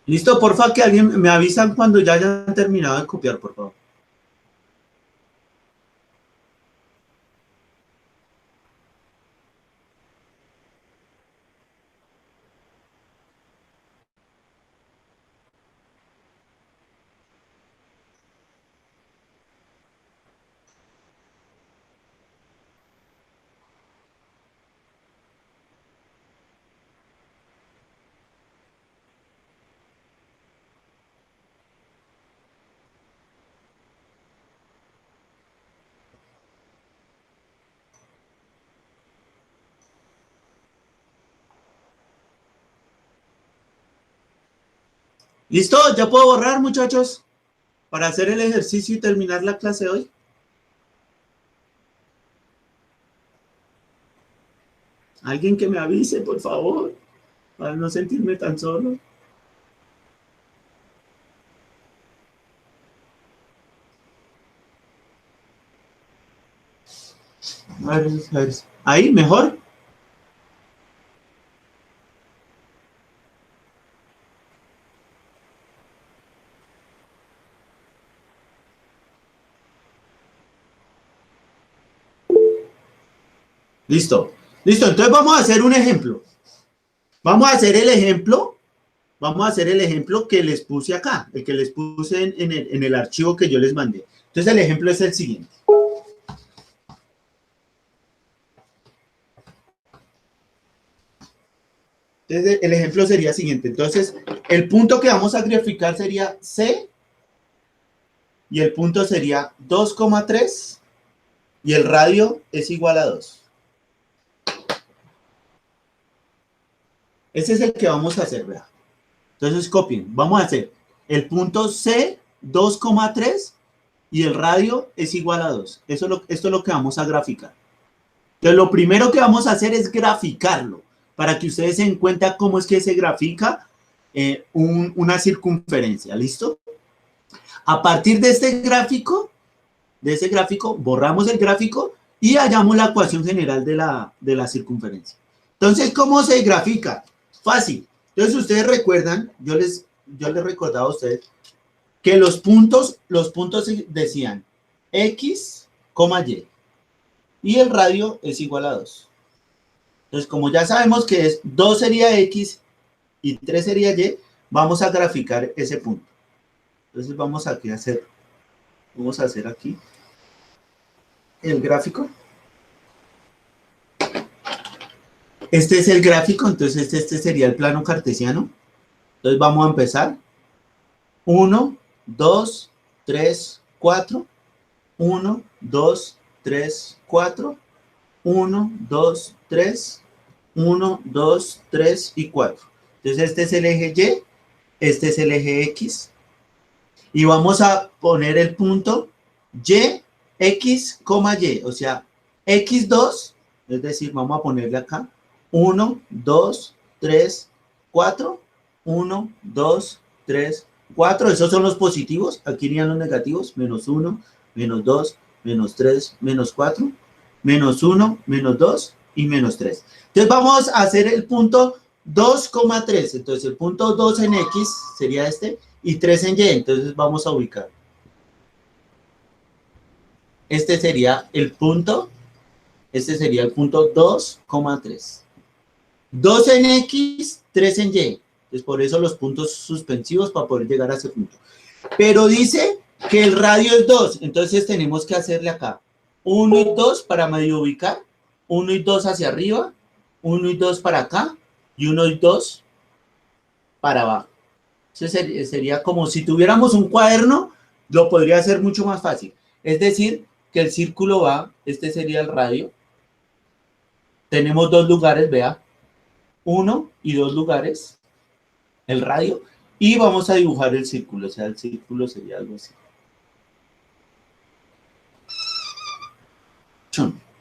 Listo, porfa, que alguien me avisan cuando ya hayan terminado de copiar, por favor. ¿Listo? ¿Ya puedo borrar, muchachos? Para hacer el ejercicio y terminar la clase hoy. Alguien que me avise, por favor, para no sentirme tan solo. A ver, a ver. Ahí, mejor. Listo. Listo, entonces vamos a hacer un ejemplo. Vamos a hacer el ejemplo. Vamos a hacer el ejemplo que les puse acá, el que les puse en el archivo que yo les mandé. Entonces el ejemplo es el siguiente. Entonces el ejemplo sería el siguiente. Entonces el punto que vamos a graficar sería C y el punto sería 2,3 y el radio es igual a 2. Ese es el que vamos a hacer, ¿verdad? Entonces copien. Vamos a hacer el punto C 2,3 y el radio es igual a 2. Esto es lo que vamos a graficar. Entonces, lo primero que vamos a hacer es graficarlo, para que ustedes se den cuenta cómo es que se grafica una circunferencia. ¿Listo? A partir de ese gráfico, borramos el gráfico y hallamos la ecuación general de la circunferencia. Entonces, ¿cómo se grafica? Fácil. Entonces, ustedes recuerdan, yo les recordaba a ustedes que los puntos decían X, Y, y el radio es igual a 2. Entonces, como ya sabemos que es 2 sería X y 3 sería Y, vamos a graficar ese punto. Entonces, vamos a hacer aquí el gráfico. Este es el gráfico, entonces este sería el plano cartesiano. Entonces, vamos a empezar. 1, 2, 3, 4. 1, 2, 3, 4. 1, 2, 3. 1, 2, 3 y 4. Entonces, este es el eje Y, este es el eje X, y vamos a poner el punto Y, X, Y, o sea, X2, es decir, vamos a ponerle acá 1, 2, 3, 4, 1, 2, 3, 4, esos son los positivos, aquí irían los negativos, menos 1, menos 2, menos 3, menos 4, menos 1, menos 2 y menos 3. Entonces vamos a hacer el punto 2,3, entonces el punto 2 en X sería este, y 3 en Y, entonces vamos a ubicar. Este sería el punto, este sería el punto 2,3. 2 en X, 3 en Y. Entonces por eso los puntos suspensivos para poder llegar a ese punto. Pero dice que el radio es 2, entonces tenemos que hacerle acá 1 y 2 para medio ubicar, 1 y 2 hacia arriba, 1 y 2 para acá y 1 y 2 para abajo. Sería como si tuviéramos un cuaderno, lo podría hacer mucho más fácil. Es decir, que el círculo va, este sería el radio. Tenemos dos lugares, vea, uno y dos lugares, el radio, y vamos a dibujar el círculo, o sea, el círculo sería algo así.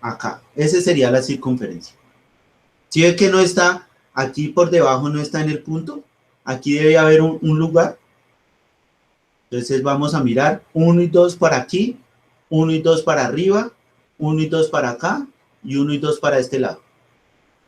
Acá, esa sería la circunferencia. Si ve que no está, aquí por debajo no está en el punto, aquí debe haber un lugar. Entonces vamos a mirar 1 y 2 para aquí, 1 y 2 para arriba, 1 y 2 para acá y 1 y 2 para este lado.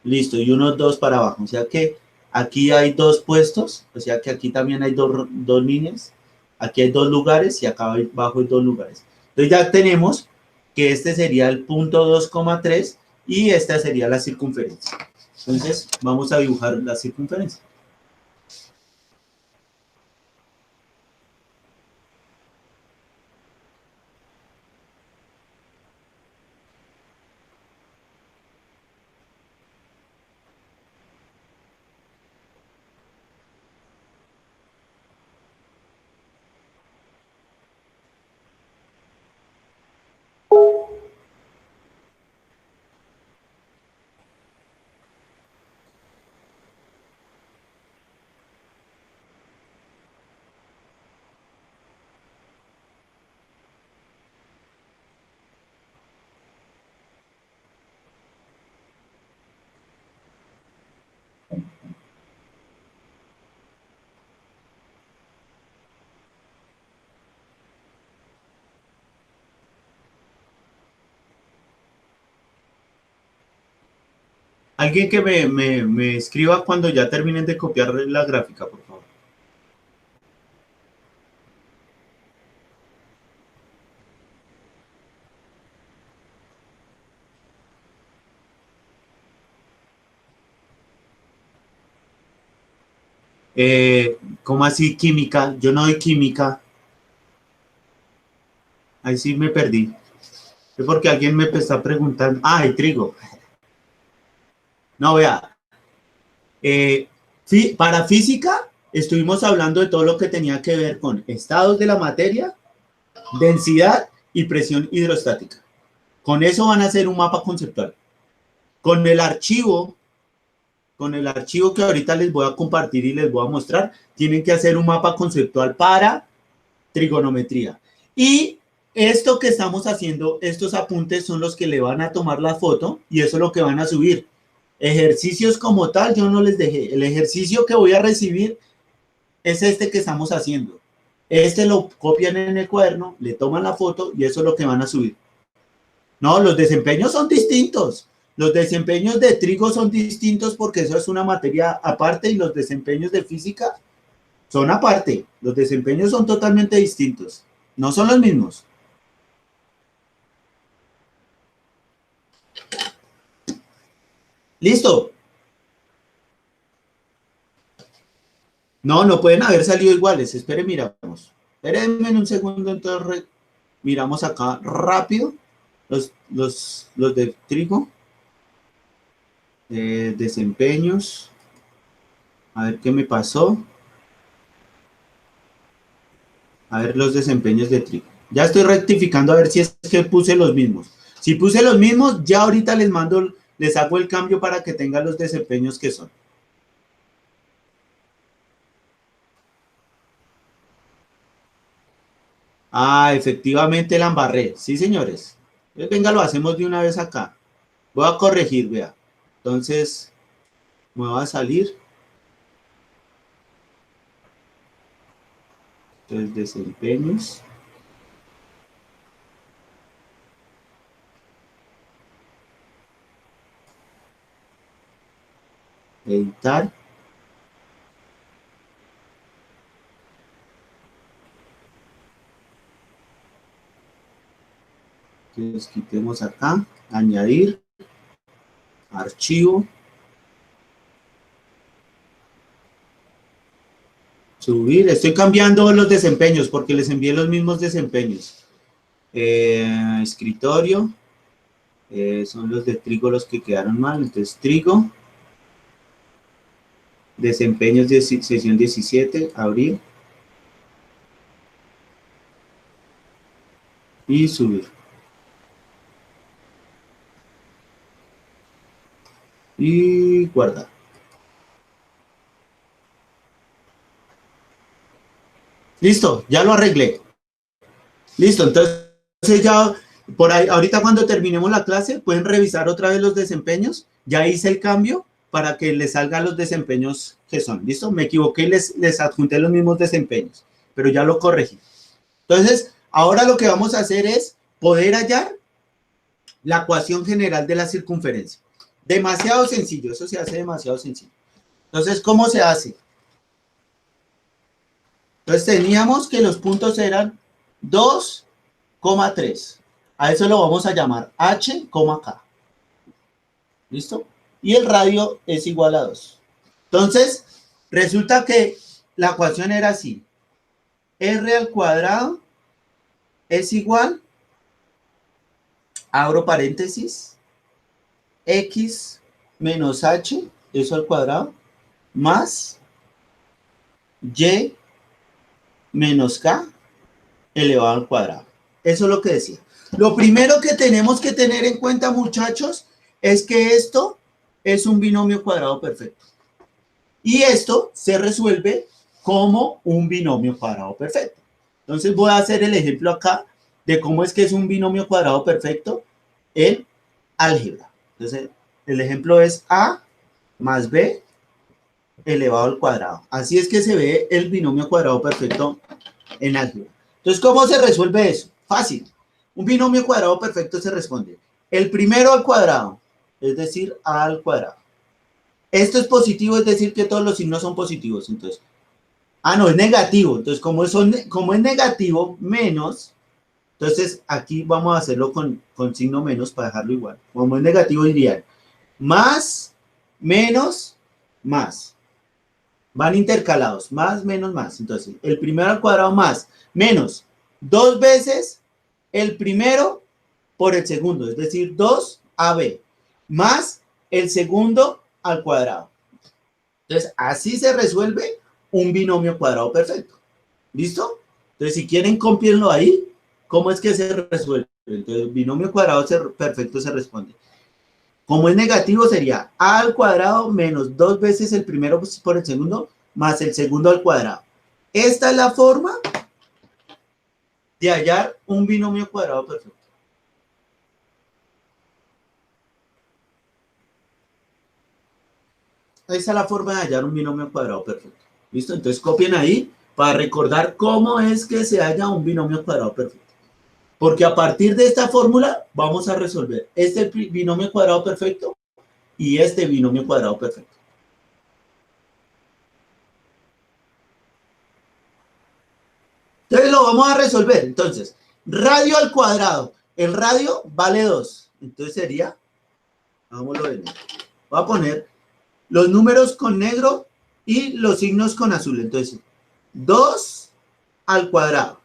Listo, y 1 y 2 para abajo. O sea que aquí hay dos puestos, o sea que aquí también hay dos líneas. Aquí hay dos lugares y acá abajo hay dos lugares. Entonces ya tenemos que este sería el punto 2,3 y esta sería la circunferencia. Entonces vamos a dibujar la circunferencia. Alguien que me escriba cuando ya terminen de copiar la gráfica, por favor. ¿Cómo así química? Yo no doy química. Ahí sí me perdí. Es porque alguien me está preguntando. Ah, el trigo. No, vea. Para física estuvimos hablando de todo lo que tenía que ver con estados de la materia, densidad y presión hidrostática. Con eso van a hacer un mapa conceptual. Con el archivo, que ahorita les voy a compartir y les voy a mostrar, tienen que hacer un mapa conceptual para trigonometría. Y esto que estamos haciendo, estos apuntes son los que le van a tomar la foto y eso es lo que van a subir. Ejercicios como tal, yo no les dejé. El ejercicio que voy a recibir es este que estamos haciendo. Este lo copian en el cuaderno, le toman la foto y eso es lo que van a subir. No, los desempeños son distintos. Los desempeños de trigo son distintos porque eso es una materia aparte y los desempeños de física son aparte. Los desempeños son totalmente distintos. No son los mismos. ¿Listo? No, no pueden haber salido iguales. Esperen, miramos. Espérenme un segundo, entonces miramos acá rápido los de trigo. Desempeños. A ver qué me pasó. A ver los desempeños de trigo. Ya estoy rectificando a ver si es que puse los mismos. Si puse los mismos, ya ahorita les mando, les hago el cambio para que tengan los desempeños que son. Ah, efectivamente la embarré. Sí, señores. Entonces, venga, lo hacemos de una vez acá. Voy a corregir, vea. Entonces, me va a salir. Entonces, desempeños. Editar. Entonces, quitemos acá. Añadir. Archivo. Subir. Estoy cambiando los desempeños porque les envié los mismos desempeños. Escritorio. Son los de trigo los que quedaron mal. Entonces, trigo. Desempeños de sesión 17. Abrir. Y subir. Y guardar. Listo, ya lo arreglé. Listo, entonces ya por ahí, ahorita cuando terminemos la clase, pueden revisar otra vez los desempeños. Ya hice el cambio para que les salgan los desempeños que son. ¿Listo? Me equivoqué y les adjunté los mismos desempeños, pero ya lo corregí. Entonces, ahora lo que vamos a hacer es poder hallar la ecuación general de la circunferencia. Demasiado sencillo, eso se hace demasiado sencillo. Entonces, ¿cómo se hace? Entonces, teníamos que los puntos eran 2,3. A eso lo vamos a llamar H, K. ¿Listo? Y el radio es igual a 2. Entonces, resulta que la ecuación era así. R al cuadrado es igual, abro paréntesis, X menos H, eso al cuadrado, más Y menos K elevado al cuadrado. Eso es lo que decía. Lo primero que tenemos que tener en cuenta, muchachos, es que esto es un binomio cuadrado perfecto. Y esto se resuelve como un binomio cuadrado perfecto. Entonces voy a hacer el ejemplo acá de cómo es que es un binomio cuadrado perfecto en álgebra. Entonces el ejemplo es A más B elevado al cuadrado. Así es que se ve el binomio cuadrado perfecto en álgebra. Entonces, ¿cómo se resuelve eso? Fácil. Un binomio cuadrado perfecto se responde el primero al cuadrado, es decir, A al cuadrado, Esto es positivo, es decir, que todos los signos son positivos. Entonces, no, es negativo. Entonces, como es negativo, menos, entonces aquí vamos a hacerlo con signo menos para dejarlo igual. Como es negativo, dirían más, menos, más. Van intercalados, más, menos, más. Entonces, el primero al cuadrado más, menos, dos veces el primero por el segundo, es decir, 2AB, más el segundo al cuadrado. Entonces, así se resuelve un binomio cuadrado perfecto. ¿Listo? Entonces, si quieren, cómpienlo ahí. ¿Cómo es que se resuelve? Entonces, el binomio cuadrado perfecto se responde. Como es negativo, sería a al cuadrado menos dos veces el primero por el segundo, más el segundo al cuadrado. Esta es la forma de hallar un binomio cuadrado perfecto. Esa es la forma de hallar un binomio cuadrado perfecto. ¿Listo? Entonces copien ahí para recordar cómo es que se halla un binomio cuadrado perfecto. Porque a partir de esta fórmula vamos a resolver este binomio cuadrado perfecto y este binomio cuadrado perfecto. Entonces lo vamos a resolver. Entonces, radio al cuadrado. El radio vale 2. Entonces sería, hagámoslo de negro. Voy a poner los números con negro y los signos con azul. Entonces, 2 al cuadrado.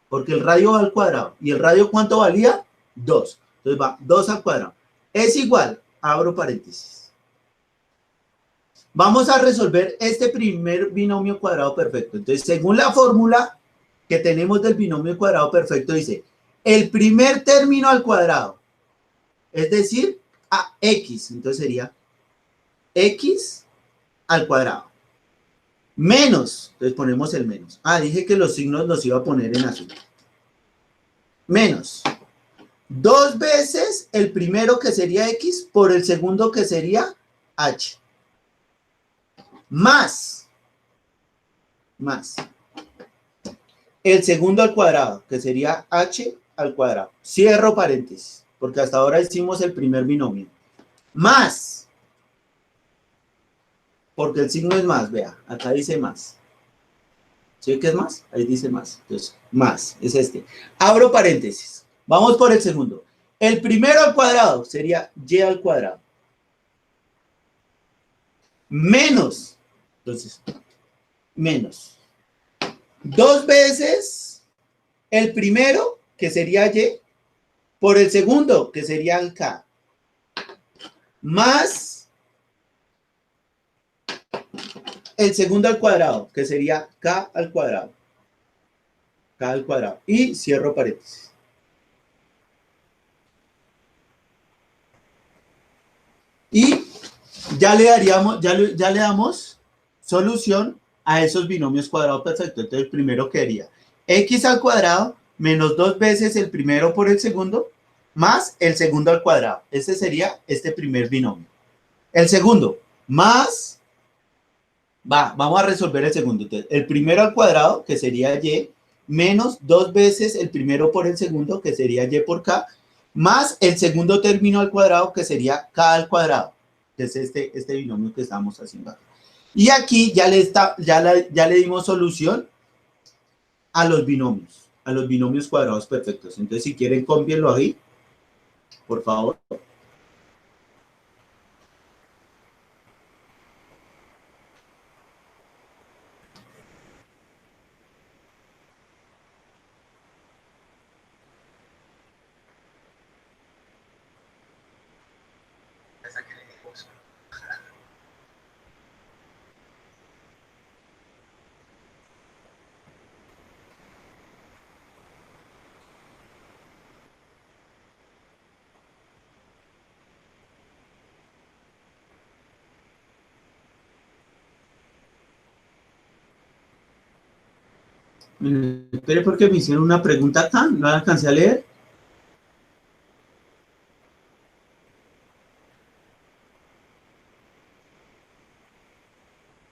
Porque el radio va al cuadrado. ¿Y el radio cuánto valía? 2. Entonces va 2 al cuadrado. Es igual, abro paréntesis. Vamos a resolver este primer binomio cuadrado perfecto. Entonces, según la fórmula que tenemos del binomio cuadrado perfecto, dice, el primer término al cuadrado, es decir, a x. Entonces sería x al cuadrado. Menos, entonces ponemos el menos. Dije que los signos los iba a poner en azul. Menos. Dos veces el primero que sería x por el segundo que sería h. Más el segundo al cuadrado, que sería h al cuadrado. Cierro paréntesis, porque hasta ahora hicimos el primer binomio. Más, porque el signo es más, vea, acá dice más. ¿Sí que es más? Ahí dice más. Entonces, más, es este. Abro paréntesis. Vamos por el segundo. El primero al cuadrado sería y al cuadrado. Menos, entonces, menos. Dos veces el primero, que sería y, por el segundo, que sería el k. Más el segundo al cuadrado, que sería k al cuadrado. K al cuadrado. Y cierro paréntesis. Y ya le damos solución a esos binomios cuadrados perfectos. Entonces, el primero quedaría x al cuadrado menos dos veces el primero por el segundo, más el segundo al cuadrado. Ese sería este primer binomio. El segundo, más, vamos a resolver el segundo. Entonces, el primero al cuadrado, que sería y, menos dos veces el primero por el segundo, que sería y por k, más el segundo término al cuadrado, que sería k al cuadrado. Que es este binomio que estamos haciendo. Y aquí ya le dimos solución a los binomios cuadrados perfectos. Entonces, si quieren, cómpienlo ahí, por favor. Espere porque me hicieron una pregunta acá, no la alcancé a leer.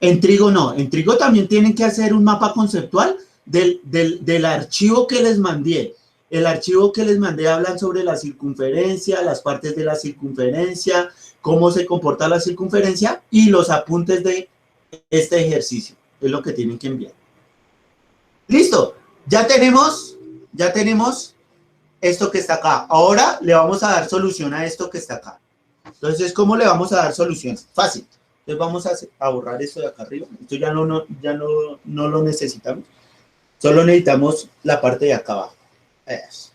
En Trigo no, en Trigo también tienen que hacer un mapa conceptual del archivo que les mandé. El archivo que les mandé hablan sobre la circunferencia, las partes de la circunferencia, cómo se comporta la circunferencia y los apuntes de este ejercicio. Es lo que tienen que enviar. Listo, ya tenemos esto que está acá. Ahora le vamos a dar solución a esto que está acá. Entonces, ¿cómo le vamos a dar solución? Fácil. Entonces vamos a borrar esto de acá arriba. Esto ya no lo necesitamos. Solo necesitamos la parte de acá abajo. Eso.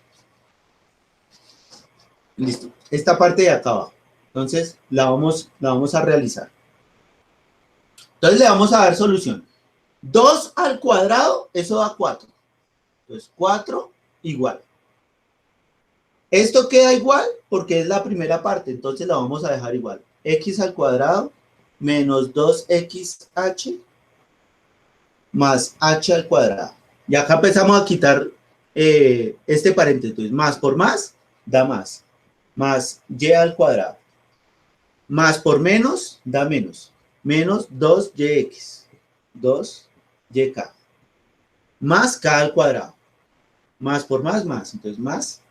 Listo. Esta parte de acá abajo. Entonces, la vamos a realizar. Entonces, le vamos a dar solución. 2 al cuadrado, eso da 4. Entonces, 4 igual. Esto queda igual porque es la primera parte, entonces la vamos a dejar igual. X al cuadrado menos 2xh más h al cuadrado. Y acá empezamos a quitar este paréntesis. Entonces, más por más da más. Más y al cuadrado. Más por menos da menos. Menos 2yx. 2yk. Más k al cuadrado. Más por más, más. Entonces, más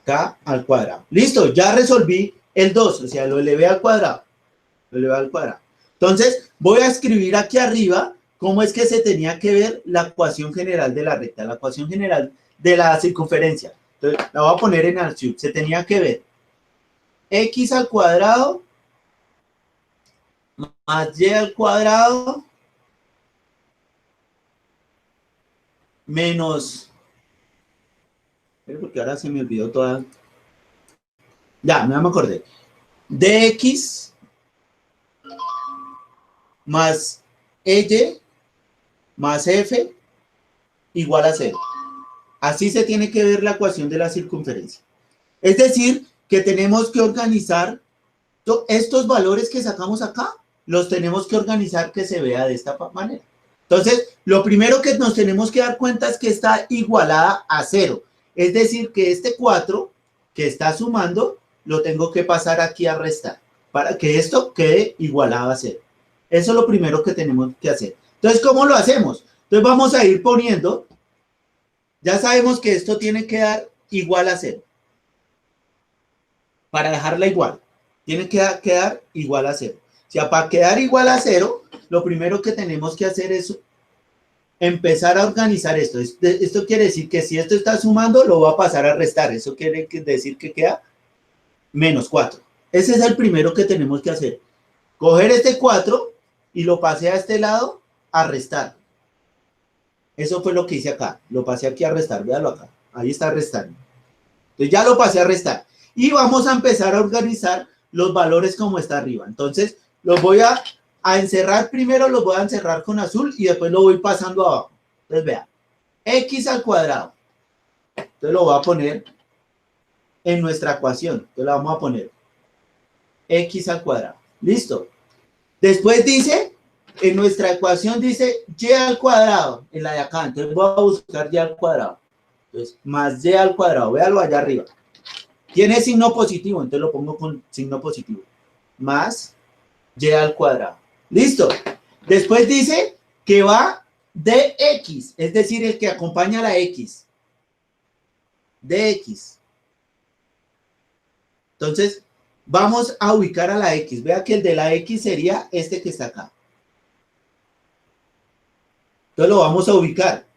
k al cuadrado. Listo, ya resolví el 2, o sea, lo elevé al cuadrado. Lo elevé al cuadrado. Entonces, voy a escribir aquí arriba cómo es que se tenía que ver la ecuación general de la recta, la ecuación general de la circunferencia. Entonces, la voy a poner en archivo. Se tenía que ver x al cuadrado más y al cuadrado menos... Porque ahora se me olvidó toda... Ya, me acordé. Dx más y más f igual a 0. Así se tiene que ver la ecuación de la circunferencia. Es decir, que tenemos que organizar estos valores que sacamos acá, los tenemos que organizar que se vea de esta manera. Entonces, lo primero que nos tenemos que dar cuenta es que está igualada a 0. Es decir, que este 4 que está sumando, lo tengo que pasar aquí a restar, para que esto quede igualado a 0. Eso es lo primero que tenemos que hacer. Entonces, ¿cómo lo hacemos? Entonces, vamos a ir poniendo, ya sabemos que esto tiene que dar igual a 0. Para dejarla igual, tiene que quedar igual a 0. O sea, para quedar igual a 0, lo primero que tenemos que hacer es empezar a organizar esto. Esto quiere decir que si esto está sumando, lo va a pasar a restar. Eso quiere decir que queda menos 4. Ese es el primero que tenemos que hacer. Coger este 4 y lo pasé a este lado a restar. Eso fue lo que hice acá. Lo pasé aquí a restar. Véalo acá. Ahí está restando. Entonces ya lo pasé a restar. Y vamos a empezar a organizar los valores como está arriba. Entonces los voy a encerrar primero, los voy a encerrar con azul y después lo voy pasando abajo. Entonces vean. X al cuadrado. Entonces lo voy a poner en nuestra ecuación. Entonces la vamos a poner X al cuadrado. Listo. Después dice, en nuestra ecuación dice Y al cuadrado, en la de acá. Entonces voy a buscar Y al cuadrado. Entonces, más Y al cuadrado. Véalo allá arriba. Tiene signo positivo, entonces lo pongo con signo positivo. Más Y al cuadrado. Listo. Después dice que va dx, es decir, el que acompaña a la x. Dx. Entonces, vamos a ubicar a la x. Vea que el de la x sería este que está acá. Entonces lo vamos a ubicar.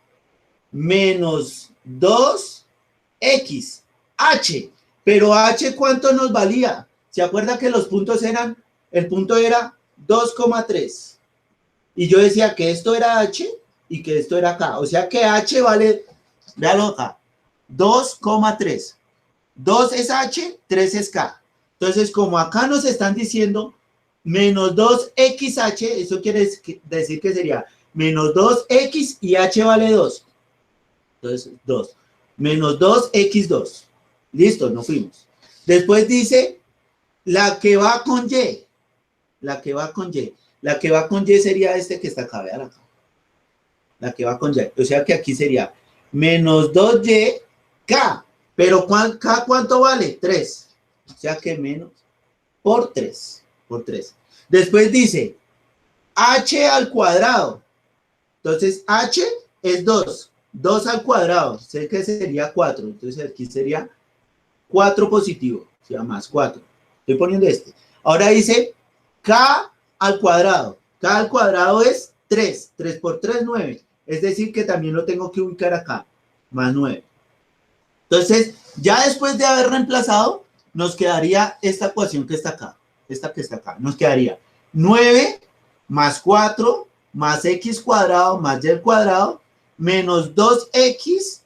Menos 2x. H. Pero h, ¿cuánto nos valía? ¿Se acuerda que los puntos eran, el punto era 2,3? Y yo decía que esto era h y que esto era k. O sea que h vale, véalo acá, 2,3. 2 es h, 3 es k. Entonces, como acá nos están diciendo menos 2xh, eso quiere decir que sería menos 2x y h vale 2. Entonces, 2. Menos 2x2. Listo, nos fuimos. Después dice la que va con y. La que va con y. La que va con y sería este que está acá, vean acá. La que va con y. O sea que aquí sería menos 2yk. Pero k, ¿cuánto vale? 3. O sea que menos por 3. Por 3. Después dice h al cuadrado. Entonces h es 2. 2 al cuadrado. Sé que sería 4. Entonces aquí sería 4 positivo, o sea, más 4. Estoy poniendo este. Ahora dice k al cuadrado. K al cuadrado es 3. 3 por 3, 9. Es decir, que también lo tengo que ubicar acá, más 9. Entonces, ya después de haber reemplazado, nos quedaría esta ecuación que está acá. Esta que está acá. Nos quedaría 9 más 4 más x cuadrado más y cuadrado menos 2x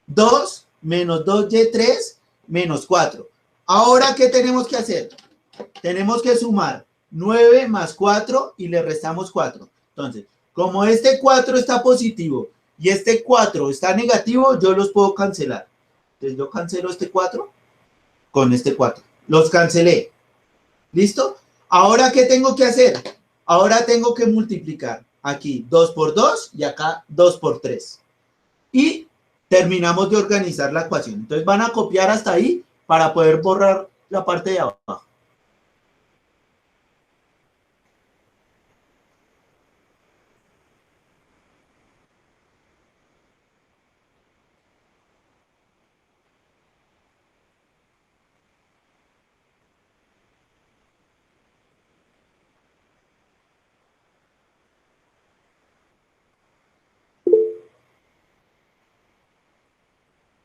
2 menos 2y3 menos 4. Ahora, ¿qué tenemos que hacer? Tenemos que sumar 9 más 4 y le restamos 4. Entonces, como este 4 está positivo y este 4 está negativo, yo los puedo cancelar. Entonces, yo cancelo este 4 con este 4. Los cancelé. ¿Listo? Ahora, ¿qué tengo que hacer? Ahora tengo que multiplicar aquí 2 por 2 y acá 2 por 3. Y terminamos de organizar la ecuación. Entonces van a copiar hasta ahí para poder borrar la parte de abajo.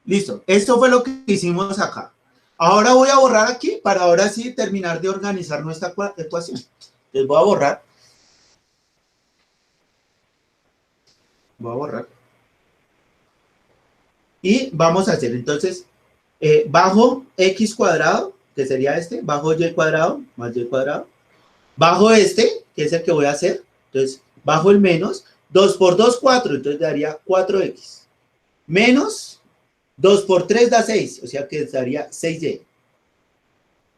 Listo. Esto fue lo que hicimos acá. Ahora voy a borrar aquí para ahora sí terminar de organizar nuestra ecuación. Les voy a borrar. Voy a borrar. Y vamos a hacer entonces bajo x cuadrado, que sería este, bajo y cuadrado, más y cuadrado, bajo este, que es el que voy a hacer, entonces bajo el menos, 2 por 2, 4, entonces daría 4x, menos 2 por 3 da 6, o sea que daría 6y.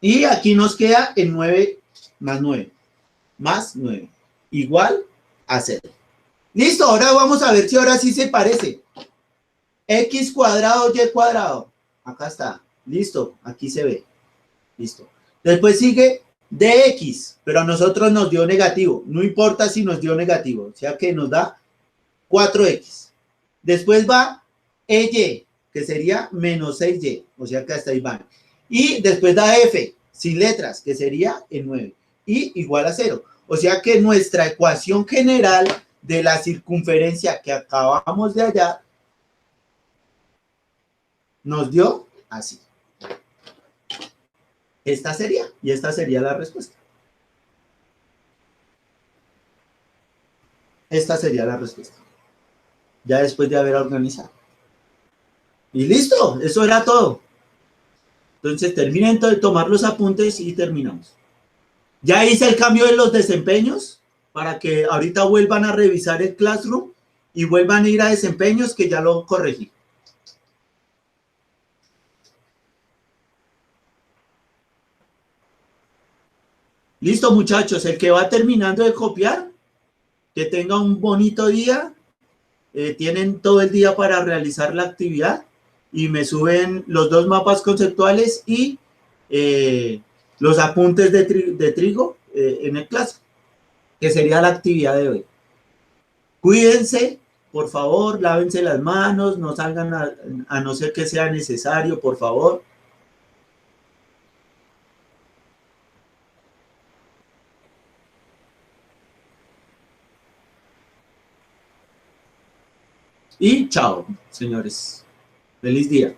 Y aquí nos queda el 9 más 9, igual a 0. Listo, ahora vamos a ver si ahora sí se parece. X cuadrado, y cuadrado. Acá está. Listo, aquí se ve. Listo. Después sigue dx, pero a nosotros nos dio negativo. No importa si nos dio negativo, o sea que nos da 4x. Después va ey, que sería menos 6y, o sea que hasta ahí van. Y después da f, sin letras, que sería el 9. Y igual a 0. O sea que nuestra ecuación general de la circunferencia que acabamos de hallar nos dio así. Esta sería la respuesta. Esta sería la respuesta. Ya después de haber organizado. Y listo, eso era todo. Entonces terminen de tomar los apuntes y terminamos. Ya hice el cambio de los desempeños para que ahorita vuelvan a revisar el Classroom y vuelvan a ir a desempeños que ya lo corregí. Listo, muchachos, el que va terminando de copiar, que tenga un bonito día. Tienen todo el día para realizar la actividad y me suben los 2 mapas conceptuales y los apuntes de trigo en el clase, que sería la actividad de hoy. Cuídense, por favor, lávense las manos, no salgan a no ser que sea necesario, por favor. Y chao, señores. Feliz día.